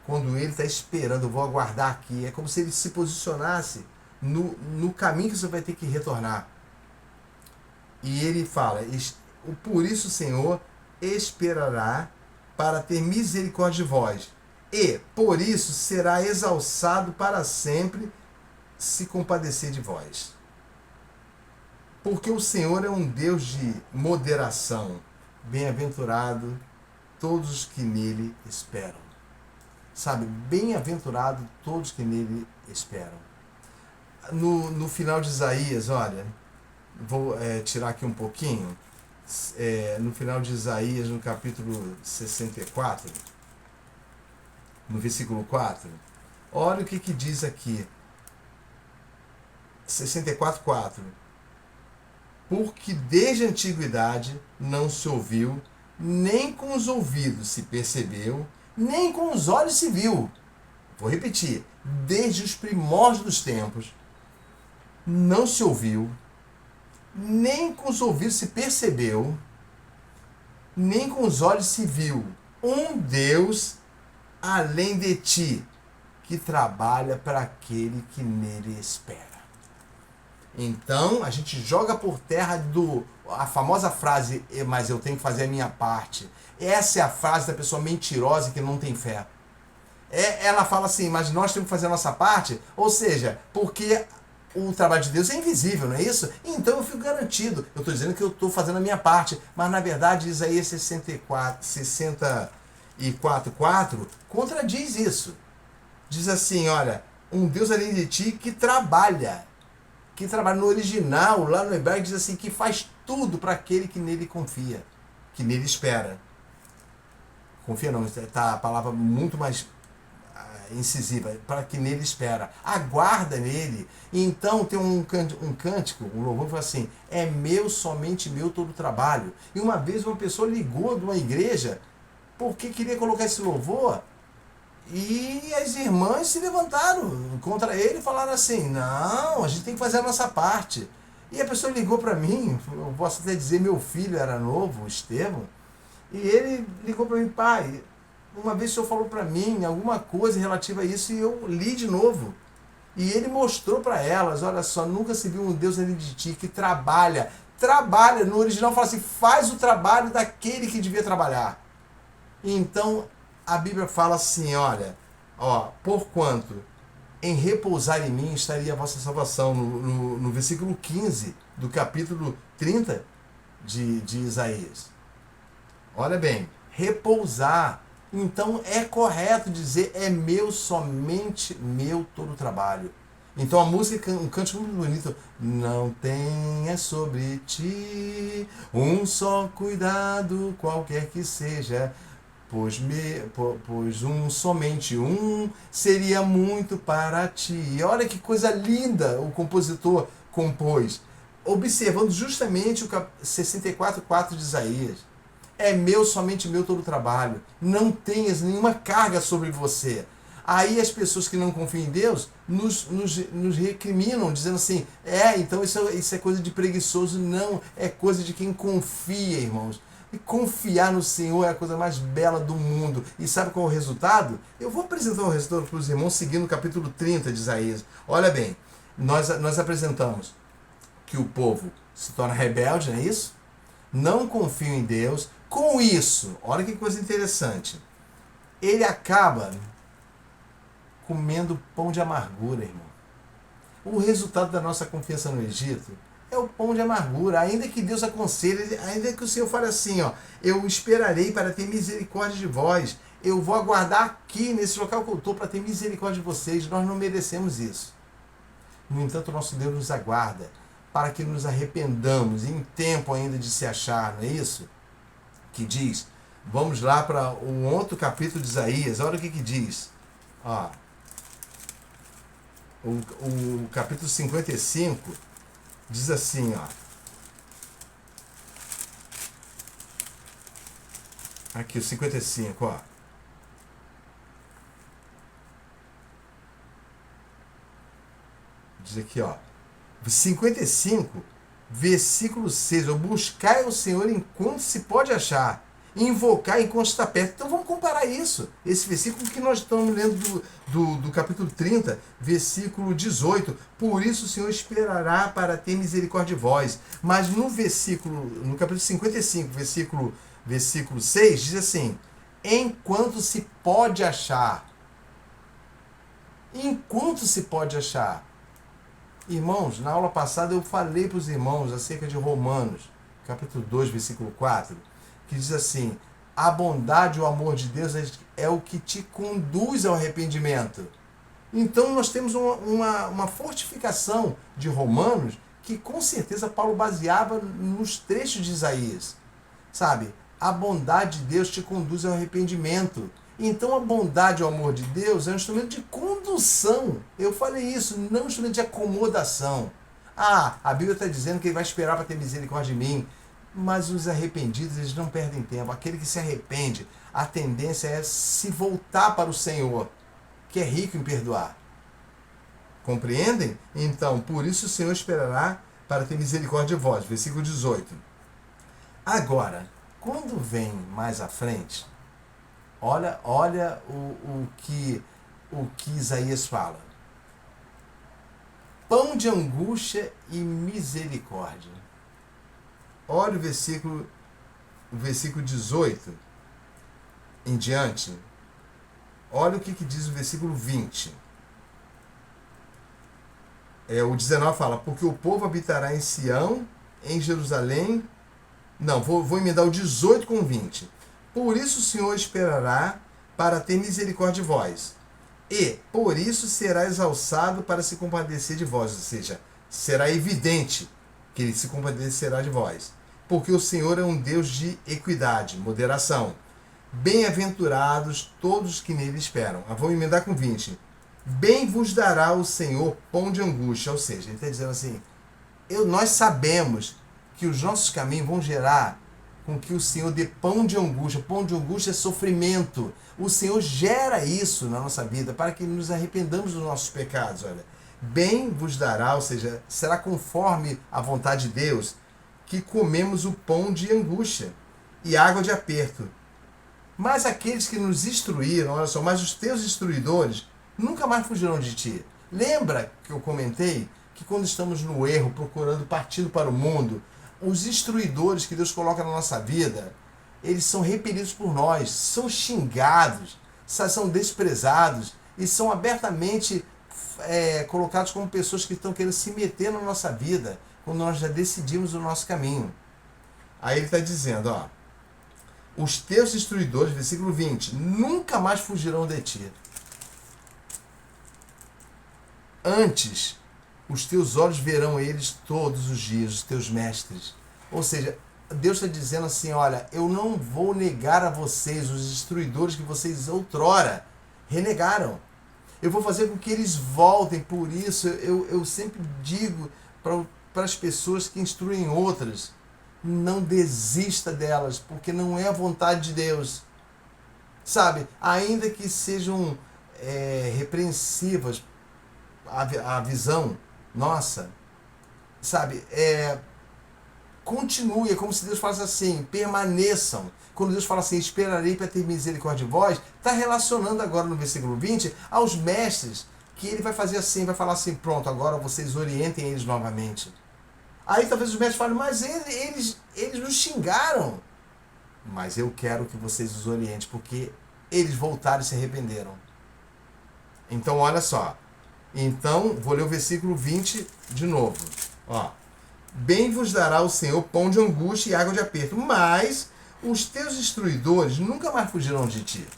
Quando ele está esperando, eu vou aguardar aqui. É como se ele se posicionasse no caminho que você vai ter que retornar. E ele fala, por isso o Senhor esperará para ter misericórdia de vós. E, por isso, será exalçado para sempre se compadecer de vós. Porque o Senhor é um Deus de moderação. Bem-aventurado todos os que nele esperam. Sabe, bem-aventurado todos que nele esperam. No final de Isaías, olha, vou tirar aqui um pouquinho. No final de Isaías, no capítulo 64, no versículo 4, olha o que diz aqui. 64:4. Porque desde a antiguidade não se ouviu, nem com os ouvidos se percebeu, nem com os olhos se viu. Vou repetir. Desde os primórdios dos tempos não se ouviu, nem com os ouvidos se percebeu, nem com os olhos se viu um Deus além de ti, que trabalha para aquele que nele espera. Então, a gente joga por terra a famosa frase, mas eu tenho que fazer a minha parte. Essa é a frase da pessoa mentirosa que não tem fé. Ela fala assim, mas nós temos que fazer a nossa parte, ou seja, porque o trabalho de Deus é invisível, não é isso? Então eu fico garantido. Eu estou dizendo que eu estou fazendo a minha parte, mas na verdade Isaías 64:4 contradiz isso. Diz assim, olha, um Deus além de ti que trabalha no original, lá no hebraico diz assim, que faz tudo para aquele que nele confia, que nele espera. Confia não, está a palavra muito mais incisiva, para que nele espera, aguarda nele. Então tem um cântico, um louvor que fala assim, é meu, somente meu todo o trabalho. E uma vez uma pessoa ligou de uma igreja porque queria colocar esse louvor e as irmãs se levantaram contra ele e falaram assim, não, a gente tem que fazer a nossa parte. E a pessoa ligou para mim, eu posso até dizer, meu filho era novo, Estevão, e ele ligou para mim, pai, uma vez o senhor falou para mim alguma coisa relativa a isso e eu li de novo. E ele mostrou para elas, olha só, nunca se viu um Deus além de ti que trabalha, no original fala assim, faz o trabalho daquele que devia trabalhar. Então, a Bíblia fala assim, olha, porquanto em repousar em mim estaria a vossa salvação, no versículo 15 do capítulo 30 de Isaías. Olha bem, repousar. Então é correto dizer, é meu, somente meu todo o trabalho. Então a música, um cântico muito bonito, não tenha sobre ti um só cuidado, qualquer que seja, pois somente um seria muito para ti. Olha que coisa linda o compositor compôs, observando justamente o 64:4 de Isaías. É meu, somente meu todo o trabalho. Não tenhas nenhuma carga sobre você. Aí as pessoas que não confiam em Deus nos recriminam, dizendo assim, então isso é coisa de preguiçoso. Não, é coisa de quem confia, irmãos. E confiar no Senhor é a coisa mais bela do mundo. E sabe qual é o resultado? Eu vou apresentar o resultado para os irmãos seguindo o capítulo 30 de Isaías. Olha bem, nós apresentamos que o povo se torna rebelde, não é isso? Não confia em Deus. Com isso, olha que coisa interessante. Ele acaba comendo pão de amargura, irmão. O resultado da nossa confiança no Egito é o pão de amargura. Ainda que Deus aconselhe, ainda que o Senhor fale assim, eu esperarei para ter misericórdia de vós. Eu vou aguardar aqui, nesse local que eu estou, para ter misericórdia de vocês. Nós não merecemos isso. No entanto, o nosso Deus nos aguarda para que nos arrependamos, em tempo ainda de se achar, não é isso? Que diz, vamos lá para um outro capítulo de Isaías, olha o que diz. O capítulo 55 diz assim, aqui o 55, diz aqui, 55 Versículo 6, buscai o Senhor enquanto se pode achar, invocar enquanto está perto. Então vamos comparar isso, esse versículo que nós estamos lendo do capítulo 30, versículo 18. Por isso o Senhor esperará para ter misericórdia de vós. Mas no capítulo 55, versículo 6, diz assim, enquanto se pode achar. Enquanto se pode achar. Irmãos, na aula passada eu falei para os irmãos acerca de Romanos, capítulo 2, versículo 4, que diz assim, a bondade e o amor de Deus é o que te conduz ao arrependimento. Então nós temos uma fortificação de Romanos que com certeza Paulo baseava nos trechos de Isaías. Sabe, a bondade de Deus te conduz ao arrependimento. Então a bondade e o amor de Deus é um instrumento de condução. Eu falei isso, não um instrumento de acomodação. A Bíblia está dizendo que ele vai esperar para ter misericórdia de mim. Mas os arrependidos, eles não perdem tempo. Aquele que se arrepende, a tendência é se voltar para o Senhor, que é rico em perdoar. Compreendem? Então, por isso o Senhor esperará para ter misericórdia de vós. Versículo 18. Agora, quando vem mais à frente, olha o que Isaías fala. Pão de angústia e misericórdia. Olha o versículo 18 em diante. Olha o que diz o versículo 20. O 19 fala, porque o povo habitará em Sião, em Jerusalém. Não, vou emendar o 18 com o 20. Por isso o Senhor esperará para ter misericórdia de vós. E por isso será exalçado para se compadecer de vós. Ou seja, será evidente que ele se compadecerá de vós. Porque o Senhor é um Deus de equidade, moderação. Bem-aventurados todos que nele esperam. Vou emendar com 20. Bem vos dará o Senhor pão de angústia. Ou seja, ele está dizendo assim, nós sabemos que os nossos caminhos vão gerar com que o Senhor dê pão de angústia. Pão de angústia é sofrimento. O Senhor gera isso na nossa vida para que nos arrependamos dos nossos pecados. Olha, bem vos dará, ou seja, será conforme a vontade de Deus, que comemos o pão de angústia e água de aperto. Mas aqueles que nos instruíram, olha só, mas os teus instruidores nunca mais fugirão de ti. Lembra que eu comentei que quando estamos no erro, procurando partido para o mundo, os instruidores que Deus coloca na nossa vida, eles são repelidos por nós, são xingados, são desprezados e são abertamente colocados como pessoas que estão querendo se meter na nossa vida, quando nós já decidimos o nosso caminho. Aí ele está dizendo, os teus instruidores, versículo 20, nunca mais fugirão de ti. Antes, os teus olhos verão eles todos os dias, os teus mestres. Ou seja, Deus está dizendo assim, olha, eu não vou negar a vocês, os instruidores que vocês outrora renegaram. Eu vou fazer com que eles voltem. Por isso, eu sempre digo para as pessoas que instruem outras, não desista delas, porque não é a vontade de Deus. Sabe, ainda que sejam repreensivas a visão nossa, sabe, continue, é como se Deus falasse assim, permaneçam. Quando Deus fala assim, esperarei para ter misericórdia de vós, está relacionando agora no versículo 20 aos mestres, que ele vai fazer assim, vai falar assim, pronto, agora vocês orientem eles novamente. Aí talvez os mestres falem, mas eles nos xingaram. Mas eu quero que vocês os orientem, porque eles voltaram e se arrependeram. Então, olha só. Então, vou ler o versículo 20 de novo. Bem vos dará o Senhor pão de angústia e água de aperto, mas os teus instruidores nunca mais fugirão de ti,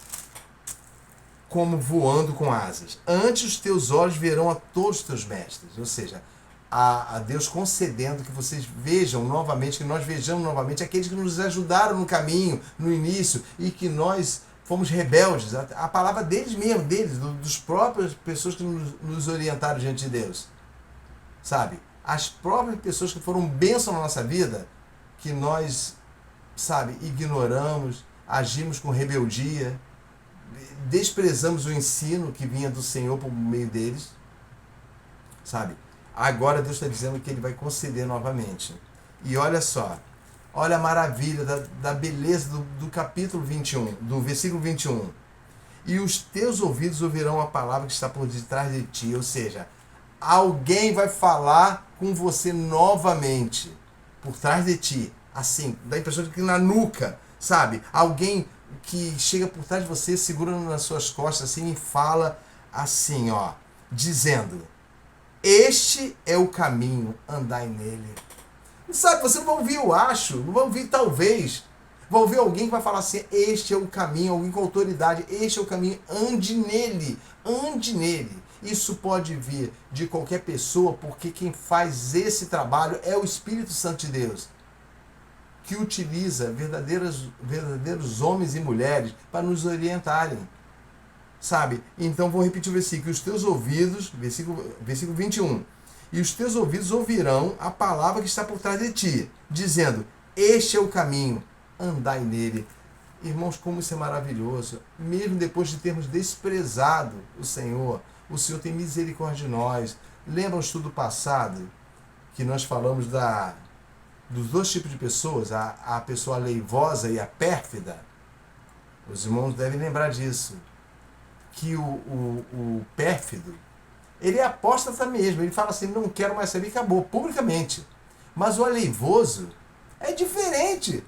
como voando com asas. Antes os teus olhos verão a todos os teus mestres. Ou seja, a Deus concedendo que vocês vejam novamente, que nós vejamos novamente aqueles que nos ajudaram no caminho, no início, e que nós fomos rebeldes. A palavra deles mesmo, dos próprias pessoas que nos orientaram diante de Deus. Sabe? As próprias pessoas que foram bênção na nossa vida, que nós, sabe, ignoramos, agimos com rebeldia, desprezamos o ensino que vinha do Senhor por meio deles, sabe? Agora Deus está dizendo que Ele vai conceder novamente. E olha só, olha a maravilha da beleza do capítulo 21, do versículo 21. E os teus ouvidos ouvirão a palavra que está por detrás de ti. Ou seja, alguém vai falar com você novamente, por trás de ti. Assim, dá a impressão de que na nuca, sabe? Alguém que chega por trás de você, segura nas suas costas assim e fala assim, ó, dizendo: este é o caminho, andai nele. Sabe, você não vai ouvir eu acho, não vai ouvir talvez. Vai ouvir alguém que vai falar assim: este é o caminho, alguém com autoridade, este é o caminho, ande nele, ande nele. Isso pode vir de qualquer pessoa, porque quem faz esse trabalho é o Espírito Santo de Deus, que utiliza verdadeiros homens e mulheres para nos orientarem. Sabe? Então vou repetir o versículo. Os teus ouvidos, versículo 21. E os teus ouvidos ouvirão a palavra que está por trás de ti, dizendo: este é o caminho, andai nele. Irmãos, como isso é maravilhoso. Mesmo depois de termos desprezado o Senhor tem misericórdia de nós. Lembra o estudo passado que nós falamos dos dois tipos de pessoas, a pessoa leivosa e a pérfida? Os irmãos devem lembrar disso. Que o pérfido, ele é apóstata mesmo, ele fala assim: não quero mais saber, acabou, publicamente. Mas o aleivoso é diferente.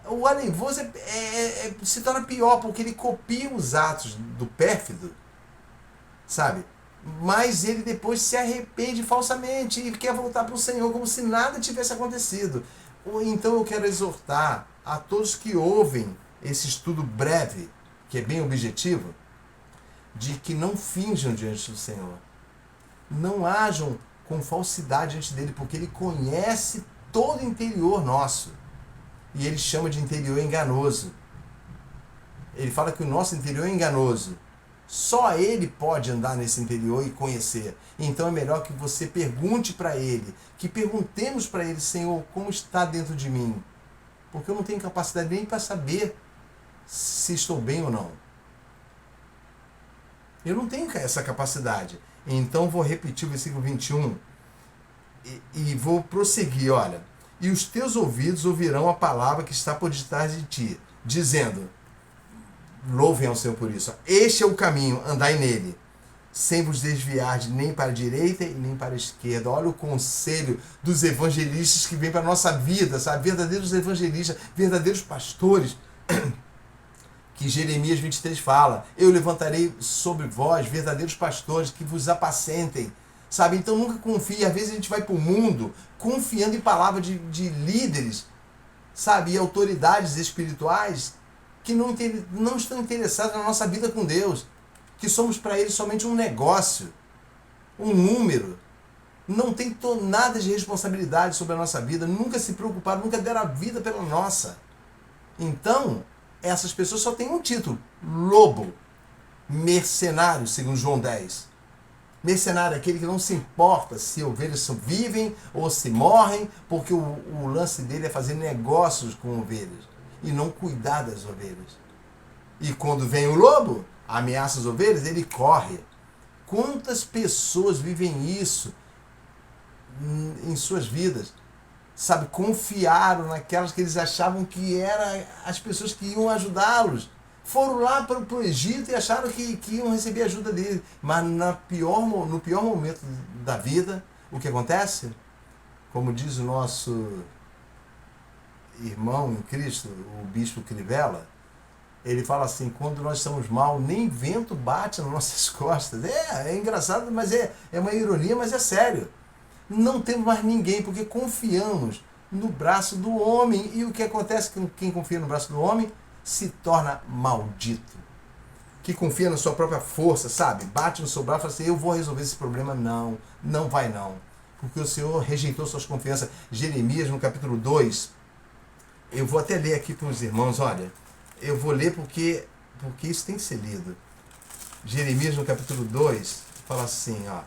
O aleivoso se torna pior, porque ele copia os atos do pérfido, sabe? Mas ele depois se arrepende falsamente e quer voltar para o Senhor como se nada tivesse acontecido. Então eu quero exortar a todos que ouvem esse estudo breve, que é bem objetivo, de que não finjam diante do Senhor. Não ajam com falsidade diante dele, porque ele conhece todo o interior nosso. E ele chama de interior enganoso. Ele fala que o nosso interior é enganoso. Só ele pode andar nesse interior e conhecer. Então é melhor que você pergunte para ele, que perguntemos para ele: Senhor, como está dentro de mim? Porque eu não tenho capacidade nem para saber se estou bem ou não. Eu não tenho essa capacidade. Então vou repetir o versículo 21 e vou prosseguir, olha. E os teus ouvidos ouvirão a palavra que está por detrás de ti, dizendo: louvem ao Senhor por isso. Este é o caminho, andai nele, sem vos desviar nem para a direita e nem para a esquerda. Olha o conselho dos evangelistas que vem para a nossa vida, sabe? Verdadeiros evangelistas, verdadeiros pastores, que Jeremias 23 fala: eu levantarei sobre vós verdadeiros pastores que vos apacentem, sabe? Então nunca confie. Às vezes a gente vai para o mundo confiando em palavras de líderes, sabe? E autoridades espirituais que não estão interessados na nossa vida com Deus, que somos para eles somente um negócio, um número. Não tem nada de responsabilidade sobre a nossa vida, nunca se preocuparam, nunca deram a vida pela nossa. Então, essas pessoas só têm um título: lobo, mercenário, segundo João 10. Mercenário é aquele que não se importa se ovelhas vivem ou se morrem, porque o lance dele é fazer negócios com ovelhas e não cuidar das ovelhas. E quando vem o lobo, ameaça as ovelhas, ele corre. Quantas pessoas vivem isso em suas vidas? Sabe, confiaram naquelas que eles achavam que eram as pessoas que iam ajudá-los. Foram lá para o Egito e acharam que iam receber ajuda dele. Mas no pior momento da vida, o que acontece? Como diz o nosso irmão em Cristo, o bispo Crivella, ele fala assim: quando nós estamos mal, nem vento bate nas nossas costas. É engraçado, mas é uma ironia, mas é sério. Não temos mais ninguém, porque confiamos no braço do homem. E o que acontece com quem confia no braço do homem? Se torna maldito. Que confia na sua própria força, sabe? Bate no seu braço e fala assim: eu vou resolver esse problema. Não, não vai não. Porque o Senhor rejeitou suas confianças. Jeremias, no capítulo 2, eu vou até ler aqui para os irmãos, olha. Eu vou ler porque isso tem que ser lido. Jeremias, no capítulo 2, fala assim, ó.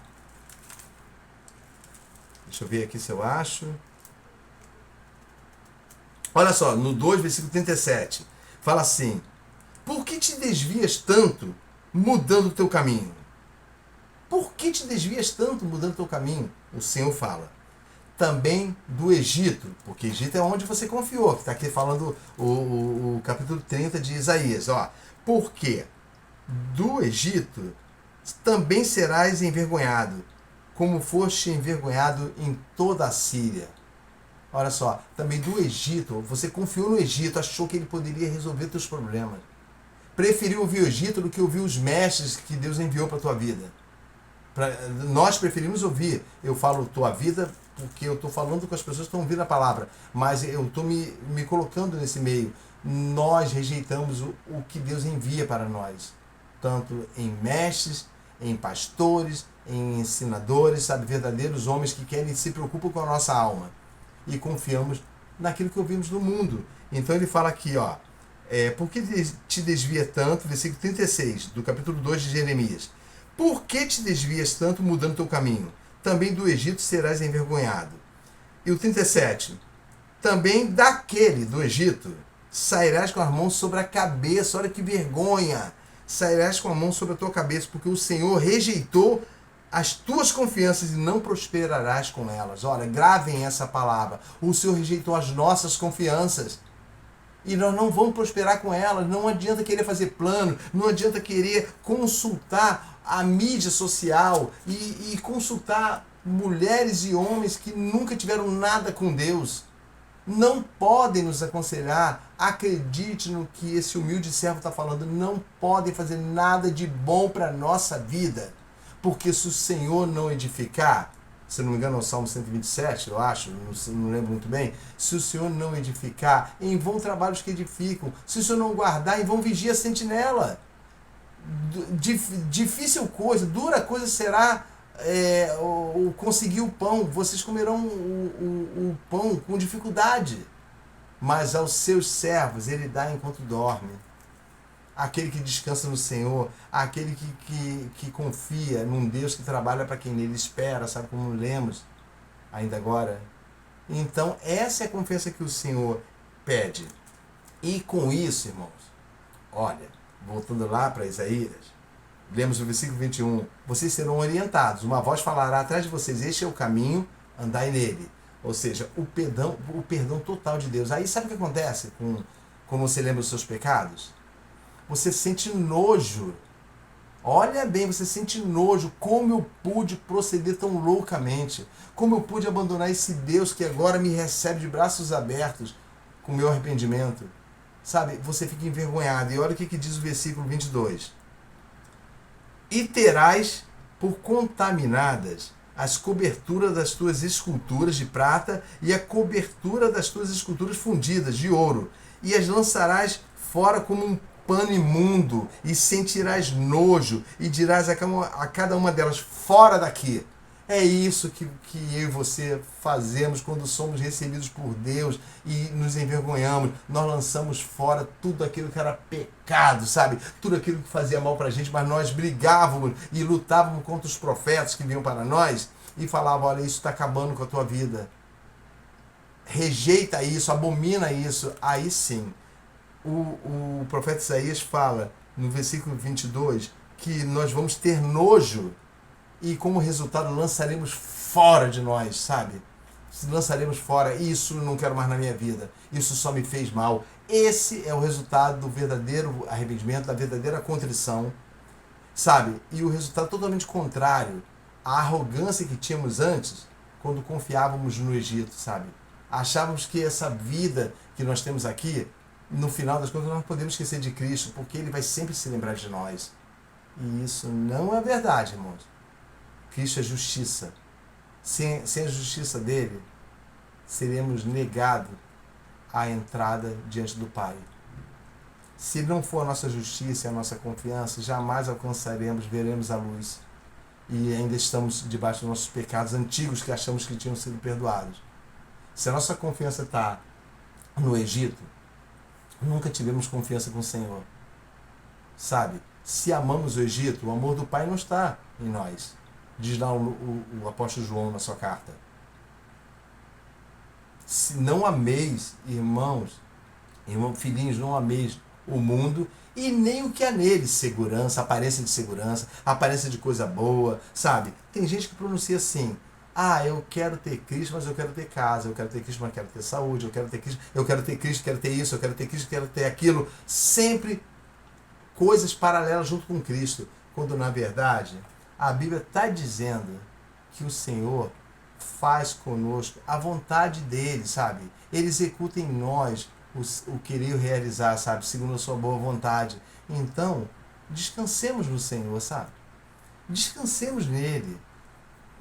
Deixa eu ver aqui se eu acho. Olha só, no 2, versículo 37. Fala assim: por que te desvias tanto, mudando o teu caminho? Por que te desvias tanto mudando teu caminho? O Senhor fala. Também do Egito, porque Egito é onde você confiou, que está aqui falando o capítulo 30 de Isaías. Ó, porque do Egito também serás envergonhado, como foste envergonhado em toda a Síria. Olha só, também do Egito, você confiou no Egito, achou que ele poderia resolver teus problemas. Preferiu ouvir o Egito do que ouvir os mestres que Deus enviou para a tua vida. Nós preferimos ouvir, eu falo tua vida porque eu estou falando com as pessoas que estão ouvindo a palavra, mas eu estou me colocando nesse meio. Nós rejeitamos o que Deus envia para nós, tanto em mestres, em pastores, em ensinadores, sabe, verdadeiros homens que querem se preocupam com a nossa alma, e confiamos naquilo que ouvimos do mundo. Então ele fala aqui, ó, por que te desvia tanto, versículo 36 do capítulo 2 de Jeremias. Por que te desvias tanto mudando teu caminho? Também do Egito serás envergonhado. E o 37. Também daquele do Egito sairás com as mãos sobre a cabeça. Olha que vergonha! Sairás com a mão sobre a tua cabeça, porque o Senhor rejeitou as tuas confianças e não prosperarás com elas. Olha, gravem essa palavra. O Senhor rejeitou as nossas confianças. E nós não vamos prosperar com elas. Não adianta querer fazer plano, não adianta querer consultar a mídia social e consultar mulheres e homens que nunca tiveram nada com Deus. Não podem nos aconselhar. Acredite no que esse humilde servo está falando. Não podem fazer nada de bom para a nossa vida. Porque se o Senhor não edificar, se não me engano é o Salmo 127, eu acho, não lembro muito bem, se o Senhor não edificar, em vão trabalhos que edificam. Se o Senhor não guardar, em vão vigia a sentinela. Difícil coisa, dura coisa será o conseguir o pão. Vocês comerão o pão com dificuldade, mas aos seus servos ele dá enquanto dorme. Aquele que descansa no Senhor, aquele que confia num Deus que trabalha para quem nele espera, sabe como lemos ainda agora? Então essa é a confiança que o Senhor pede. E com isso, irmãos, olha, voltando lá para Isaías, lemos o versículo 21, vocês serão orientados, uma voz falará atrás de vocês, este é o caminho, andai nele. Ou seja, o perdão total de Deus. Aí sabe o que acontece quando você lembra os seus pecados? Você sente nojo. Olha bem, você sente nojo. Como eu pude proceder tão loucamente? Como eu pude abandonar esse Deus que agora me recebe de braços abertos com o meu arrependimento? Sabe, você fica envergonhado. E olha o que diz o versículo 22. E terás por contaminadas as coberturas das tuas esculturas de prata e a cobertura das tuas esculturas fundidas de ouro, e as lançarás fora como um pano imundo, e sentirás nojo, e dirás a cada uma delas, fora daqui. É isso que eu e você fazemos quando somos recebidos por Deus e nos envergonhamos. Nós lançamos fora tudo aquilo que era pecado, sabe? Tudo aquilo que fazia mal pra gente, mas nós brigávamos e lutávamos contra os profetas que vinham para nós e falavam, olha, isso está acabando com a tua vida. Rejeita isso, abomina isso. Aí sim, o profeta Isaías fala no versículo 22 que nós vamos ter nojo e como resultado lançaremos fora de nós, sabe? Lançaremos fora, isso não quero mais na minha vida, isso só me fez mal. Esse é o resultado do verdadeiro arrependimento, da verdadeira contrição, sabe? E o resultado totalmente contrário à arrogância que tínhamos antes, quando confiávamos no Egito, sabe? Achávamos que essa vida que nós temos aqui, no final das contas, nós não podemos esquecer de Cristo, porque Ele vai sempre se lembrar de nós. E isso não é verdade, irmãos. Cristo é justiça. Sem a justiça dele, seremos negados a entrada diante do Pai. Se não for a nossa justiça e a nossa confiança, jamais alcançaremos, veremos a luz. E ainda estamos debaixo dos nossos pecados antigos que achamos que tinham sido perdoados. Se a nossa confiança está no Egito, nunca tivemos confiança com o Senhor. Sabe? Se amamos o Egito, o amor do Pai não está em nós. Diz lá o apóstolo João na sua carta. Se não ameis, filhinhos, não ameis o mundo e nem o que há nele, segurança, aparência de coisa boa, sabe? Tem gente que pronuncia assim: ah, eu quero ter Cristo, mas eu quero ter casa, eu quero ter Cristo, mas eu quero ter saúde, eu quero ter Cristo, quero ter isso, eu quero ter Cristo, quero ter aquilo. Sempre coisas paralelas junto com Cristo, quando na verdade a Bíblia está dizendo que o Senhor faz conosco a vontade dele, sabe? Ele executa em nós o querer realizar, sabe? Segundo a sua boa vontade. Então, descansemos no Senhor, sabe? Descansemos nele.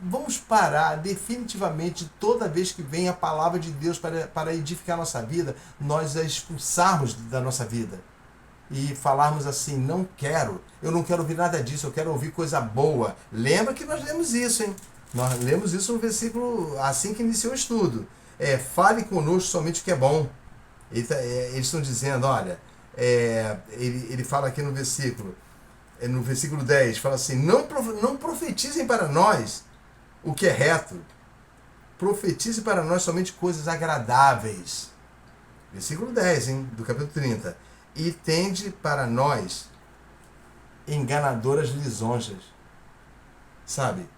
Vamos parar definitivamente toda vez que vem a palavra de Deus para edificar a nossa vida, nós a expulsarmos da nossa vida. E falarmos assim: não quero, eu não quero ouvir nada disso, eu quero ouvir coisa boa. Lembra que nós lemos isso, hein? Nós lemos isso no versículo assim que iniciou o estudo. Fale conosco somente o que é bom. Eles estão dizendo, olha, ele fala aqui no versículo 10, fala assim: não profetizem para nós o que é reto, profetize para nós somente coisas agradáveis. Versículo 10, hein, do capítulo 30. E tende para nós enganadoras lisonjas. Sabe?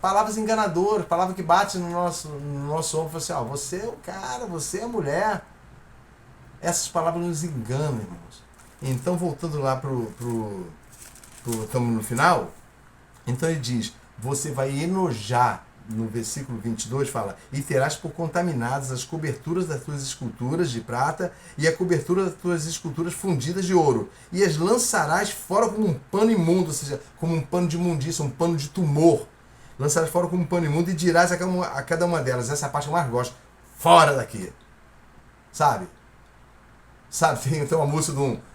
Palavras enganadoras, palavra que bate no nosso ombro, assim: ó, você é o cara, você é a mulher. Essas palavras nos enganam, irmãos. Então, voltando lá estamos no final. Então ele diz: você vai enojar. No versículo 22 fala: e terás por contaminadas as coberturas das tuas esculturas de prata e a cobertura das tuas esculturas fundidas de ouro, e as lançarás fora como um pano imundo, ou seja, como um pano de imundícia, um pano de tumor. Lançarás fora como um pano imundo e dirás a cada uma delas: essa é a parte que eu mais gosto, fora daqui. Sabe? Tem uma música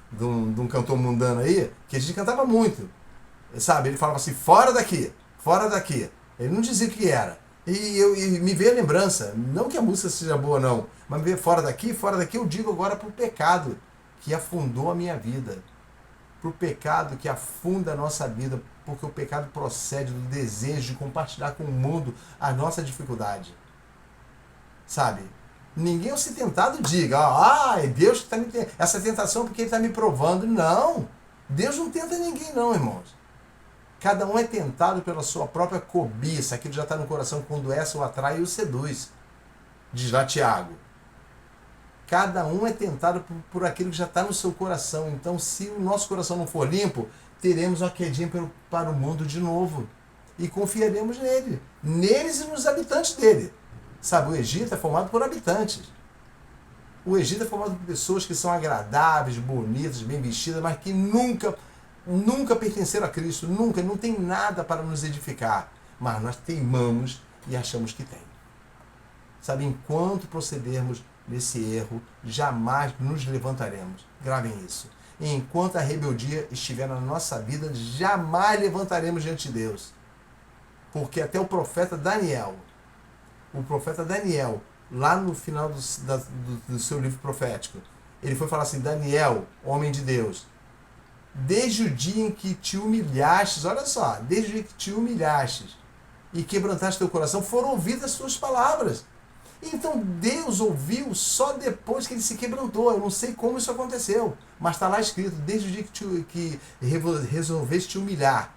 de um cantor mundano aí que a gente cantava muito. Sabe? Ele falava assim: fora daqui, fora daqui. Ele não dizia o que era. E me veio a lembrança, não que a música seja boa não, mas me veio fora daqui eu digo agora para o pecado que afundou a minha vida. Para o pecado que afunda a nossa vida, porque o pecado procede do desejo de compartilhar com o mundo a nossa dificuldade. Sabe? Ninguém ao ser tentado diga: é Deus que está me tentando. Essa tentação é porque ele está me provando. Não! Deus não tenta ninguém não, irmãos. Cada um é tentado pela sua própria cobiça, aquilo já está no coração, quando essa o atrai e o seduz. Diz lá Tiago. Cada um é tentado por aquilo que já está no seu coração. Então, se o nosso coração não for limpo, teremos uma quedinha para o mundo de novo. E confiaremos nele. Neles e nos habitantes dele. Sabe, o Egito é formado por habitantes. O Egito é formado por pessoas que são agradáveis, bonitas, bem vestidas, mas que nunca pertenceram a Cristo, nunca, não tem nada para nos edificar, mas nós teimamos e achamos que tem. Sabe, enquanto procedermos nesse erro, jamais nos levantaremos. Gravem isso. Enquanto a rebeldia estiver na nossa vida, jamais levantaremos diante de Deus. Porque até o profeta Daniel, lá no final do seu livro profético, ele foi falar assim: Daniel, homem de Deus, desde o dia em que te humilhastes, olha só, desde o dia que te humilhastes e quebrantaste teu coração, foram ouvidas as suas palavras. Então Deus ouviu só depois que ele se quebrantou. Eu não sei como isso aconteceu, mas está lá escrito: desde o dia que resolveste te humilhar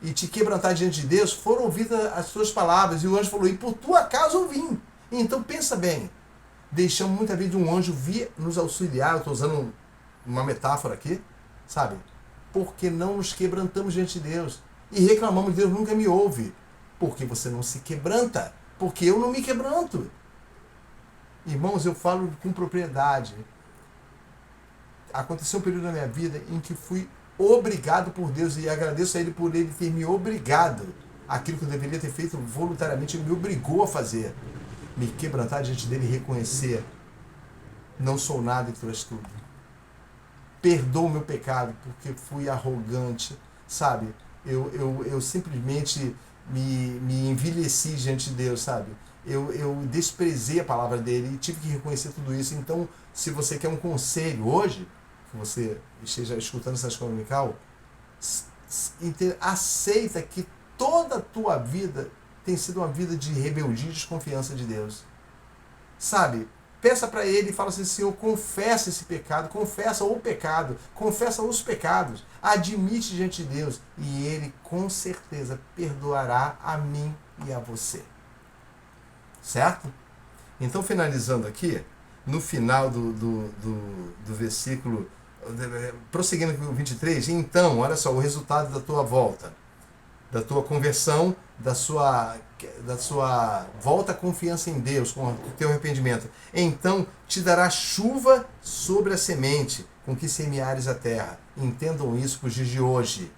e te quebrantar diante de Deus, foram ouvidas as suas palavras. E o anjo falou: e por tua causa eu vim. Então pensa bem, deixamos muita vez de um anjo vir nos auxiliar. Eu estou usando uma metáfora aqui, sabe? Porque não nos quebrantamos diante de Deus. E reclamamos: Deus nunca me ouve. Porque você não se quebranta. Porque eu não me quebranto. Irmãos, eu falo com propriedade. Aconteceu um período na minha vida em que fui obrigado por Deus, e agradeço a Ele por Ele ter me obrigado. Aquilo que eu deveria ter feito voluntariamente, Ele me obrigou a fazer. Me quebrantar diante dEle e reconhecer: não sou nada e Tu és tudo. Perdoa o meu pecado, porque fui arrogante, sabe? Eu simplesmente me envelheci diante de Deus, sabe? Eu desprezei a palavra dele e tive que reconhecer tudo isso. Então, se você quer um conselho hoje, que você esteja escutando essa escola dominical, aceita que toda a tua vida tem sido uma vida de rebeldia e desconfiança de Deus. Sabe? peça para ele e fala assim, Senhor, confessa esse pecado, confessa o pecado, confessa os pecados, admite diante de Deus e ele com certeza perdoará a mim e a você. Certo? Então, finalizando aqui, no final do versículo, prosseguindo com o 23, então, olha só, o resultado da tua volta, da tua conversão, da sua volta à confiança em Deus, com o teu arrependimento. Então te dará chuva sobre a semente com que semeares a terra. Entendam isso para os dias de hoje.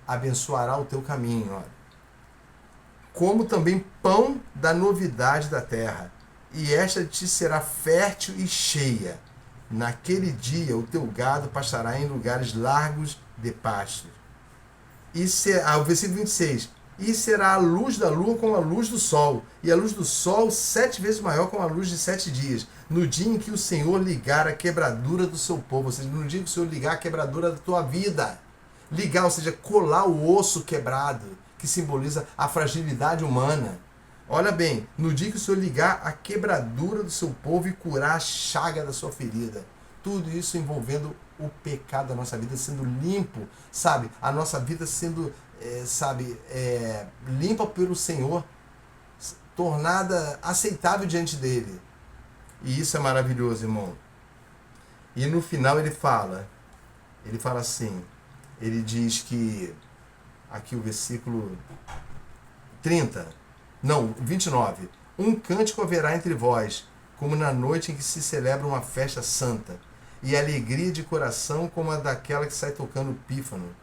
Abençoará o teu caminho. Olha. Como também pão da novidade da terra. E esta te será fértil e cheia. Naquele dia o teu gado pastará em lugares largos de pasto. O versículo 26. E será a luz da lua como a luz do sol, e a luz do sol 7 vezes maior como a luz de 7 dias, no dia em que o Senhor ligar a quebradura do seu povo, ou seja, no dia em que o Senhor ligar a quebradura da tua vida. Ligar, ou seja, colar o osso quebrado, que simboliza a fragilidade humana. Olha bem, no dia que o Senhor ligar a quebradura do seu povo e curar a chaga da sua ferida. Tudo isso envolvendo o pecado da nossa vida sendo limpo, sabe? A nossa vida sendo, limpa pelo Senhor, tornada aceitável diante dele. E isso é maravilhoso, irmão. E no final ele fala assim, ele diz que, aqui o versículo 29. Um cântico haverá entre vós, como na noite em que se celebra uma festa santa, e alegria de coração como a daquela que sai tocando pífano,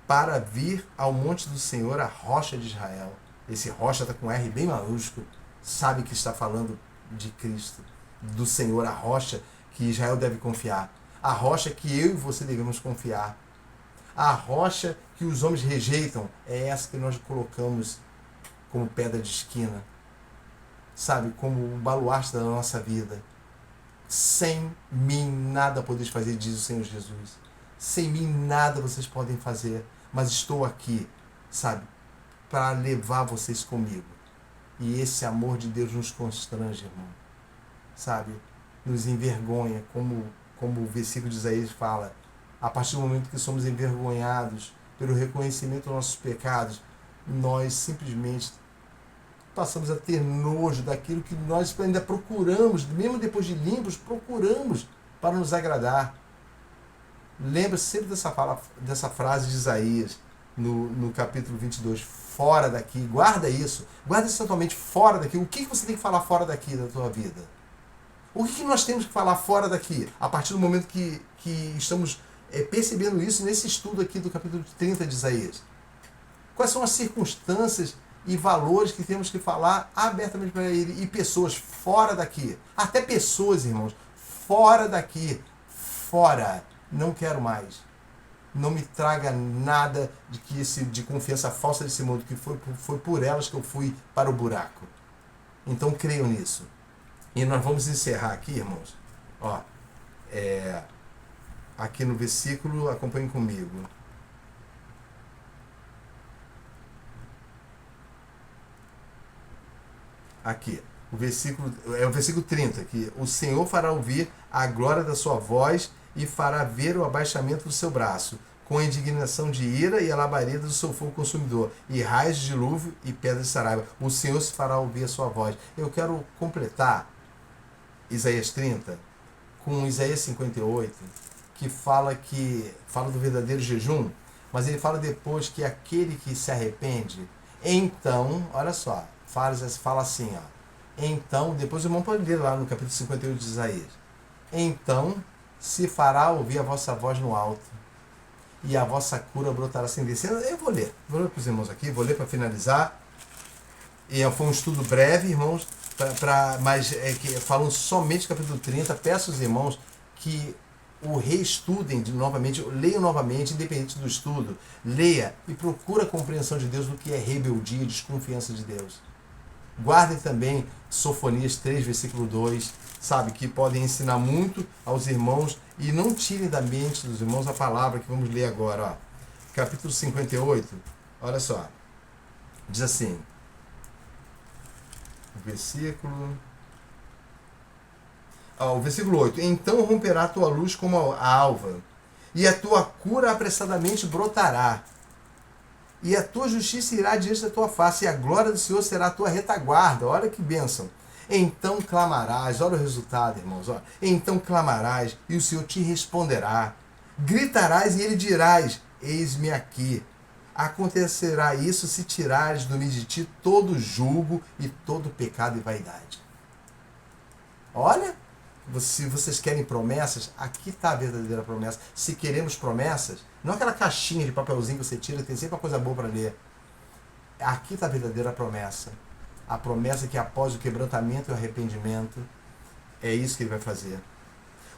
para vir ao monte do Senhor, a rocha de Israel. Esse rocha está com R bem maiúsculo, sabe que está falando de Cristo, do Senhor, a rocha que Israel deve confiar, a rocha que eu e você devemos confiar, a rocha que os homens rejeitam, é essa que nós colocamos como pedra de esquina, sabe, como um baluarte da nossa vida. Sem mim nada podeis fazer, diz o Senhor Jesus. Sem mim nada vocês podem fazer, mas estou aqui, sabe, para levar vocês comigo. E esse amor de Deus nos constrange, irmão, sabe, nos envergonha, como o versículo de Isaías fala, a partir do momento que somos envergonhados pelo reconhecimento dos nossos pecados, nós simplesmente passamos a ter nojo daquilo que nós ainda procuramos, mesmo depois de limpos, procuramos para nos agradar. Lembra-se sempre dessa frase de Isaías, no capítulo 22, fora daqui, guarda isso atualmente, fora daqui. O que você tem que falar fora daqui da tua vida? O que nós temos que falar fora daqui, a partir do momento que estamos percebendo isso nesse estudo aqui do capítulo 30 de Isaías? Quais são as circunstâncias e valores que temos que falar abertamente para ele, e pessoas fora daqui, até pessoas, irmãos, fora daqui, fora, não quero mais, não me traga nada de confiança falsa desse mundo, que foi por elas que eu fui para o buraco. Então creiam nisso. E nós vamos encerrar aqui, irmãos, aqui no versículo, acompanhem comigo. Aqui, o versículo 30, que o Senhor fará ouvir a glória da sua voz e fará ver o abaixamento do seu braço, com a indignação de ira e a labareda do seu fogo consumidor, e raios de dilúvio e pedras de saraiva. O Senhor se fará ouvir a sua voz. Eu quero completar Isaías 30 com Isaías 58, que fala do verdadeiro jejum, mas ele fala depois que aquele que se arrepende, então, olha só, fala assim, então, depois o irmão pode ler lá no capítulo 58 de Isaías. Então se fará ouvir a vossa voz no alto, e a vossa cura brotará sem descendo. Eu vou ler para os irmãos aqui, vou ler para finalizar. E foi um estudo breve, irmãos, mas que falam somente do capítulo 30. Peço aos irmãos que o reestudem novamente, leiam novamente, independente do estudo. Leia e procura a compreensão de Deus do que é rebeldia e desconfiança de Deus. Guardem também Sofonias 3, versículo 2, sabe, que podem ensinar muito aos irmãos, e não tirem da mente dos irmãos a palavra que vamos ler agora. Capítulo 58, olha só, diz assim, o versículo... O versículo 8. Então romperá a tua luz como a alva, e a tua cura apressadamente brotará. E a tua justiça irá diante da tua face, e a glória do Senhor será a tua retaguarda. Olha que bênção. Então clamarás, olha o resultado, irmãos. Olha. Então clamarás, e o Senhor te responderá. Gritarás, e ele dirás: eis-me aqui. Acontecerá isso se tirares do meio de ti todo julgo e todo pecado e vaidade. Olha, se vocês querem promessas, aqui está a verdadeira promessa. Se queremos promessas, não aquela caixinha de papelzinho que você tira, tem sempre uma coisa boa para ler. Aqui está a verdadeira promessa. A promessa que após o quebrantamento e o arrependimento, é isso que ele vai fazer.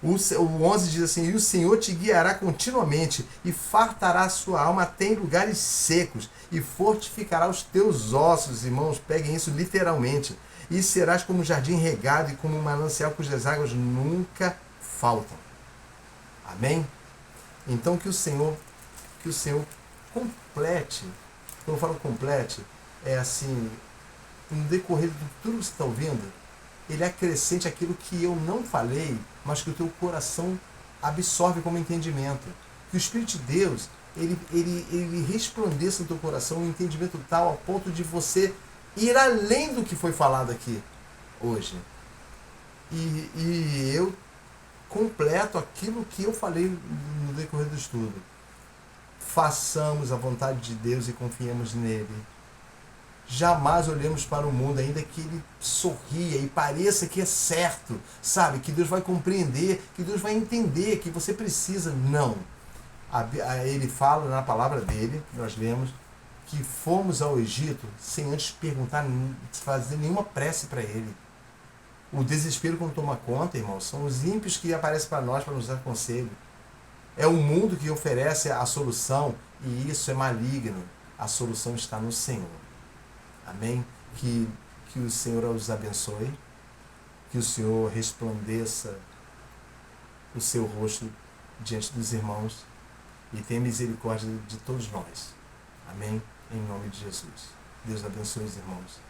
O 11 diz assim: e o Senhor te guiará continuamente, e fartará a sua alma até em lugares secos, e fortificará os teus ossos. Irmãos, peguem isso literalmente. E serás como um jardim regado e como um manancial cujas águas nunca faltam. Amém? Então que o Senhor complete. Quando eu falo complete, é assim, no decorrer de tudo que você está ouvindo, ele acrescente aquilo que eu não falei, mas que o teu coração absorve como entendimento. Que o Espírito de Deus, ele resplandeça no teu coração um entendimento tal ao ponto de você ir além do que foi falado aqui hoje. E eu completo aquilo que eu falei no decorrer do estudo. Façamos a vontade de Deus e confiemos nele. Jamais olhemos para o mundo, ainda que ele sorria e pareça que é certo, sabe? Que Deus vai compreender, que Deus vai entender, que você precisa. Não. Ele fala na palavra dele, nós lemos, que fomos ao Egito sem antes perguntar, fazer nenhuma prece para ele. O desespero quando toma conta, irmãos, são os ímpios que aparecem para nós para nos dar conselho. É o mundo que oferece a solução e isso é maligno. A solução está no Senhor. Amém? Que o Senhor os abençoe, que o Senhor resplandeça o seu rosto diante dos irmãos e tenha misericórdia de todos nós. Amém? Em nome de Jesus. Deus abençoe os irmãos.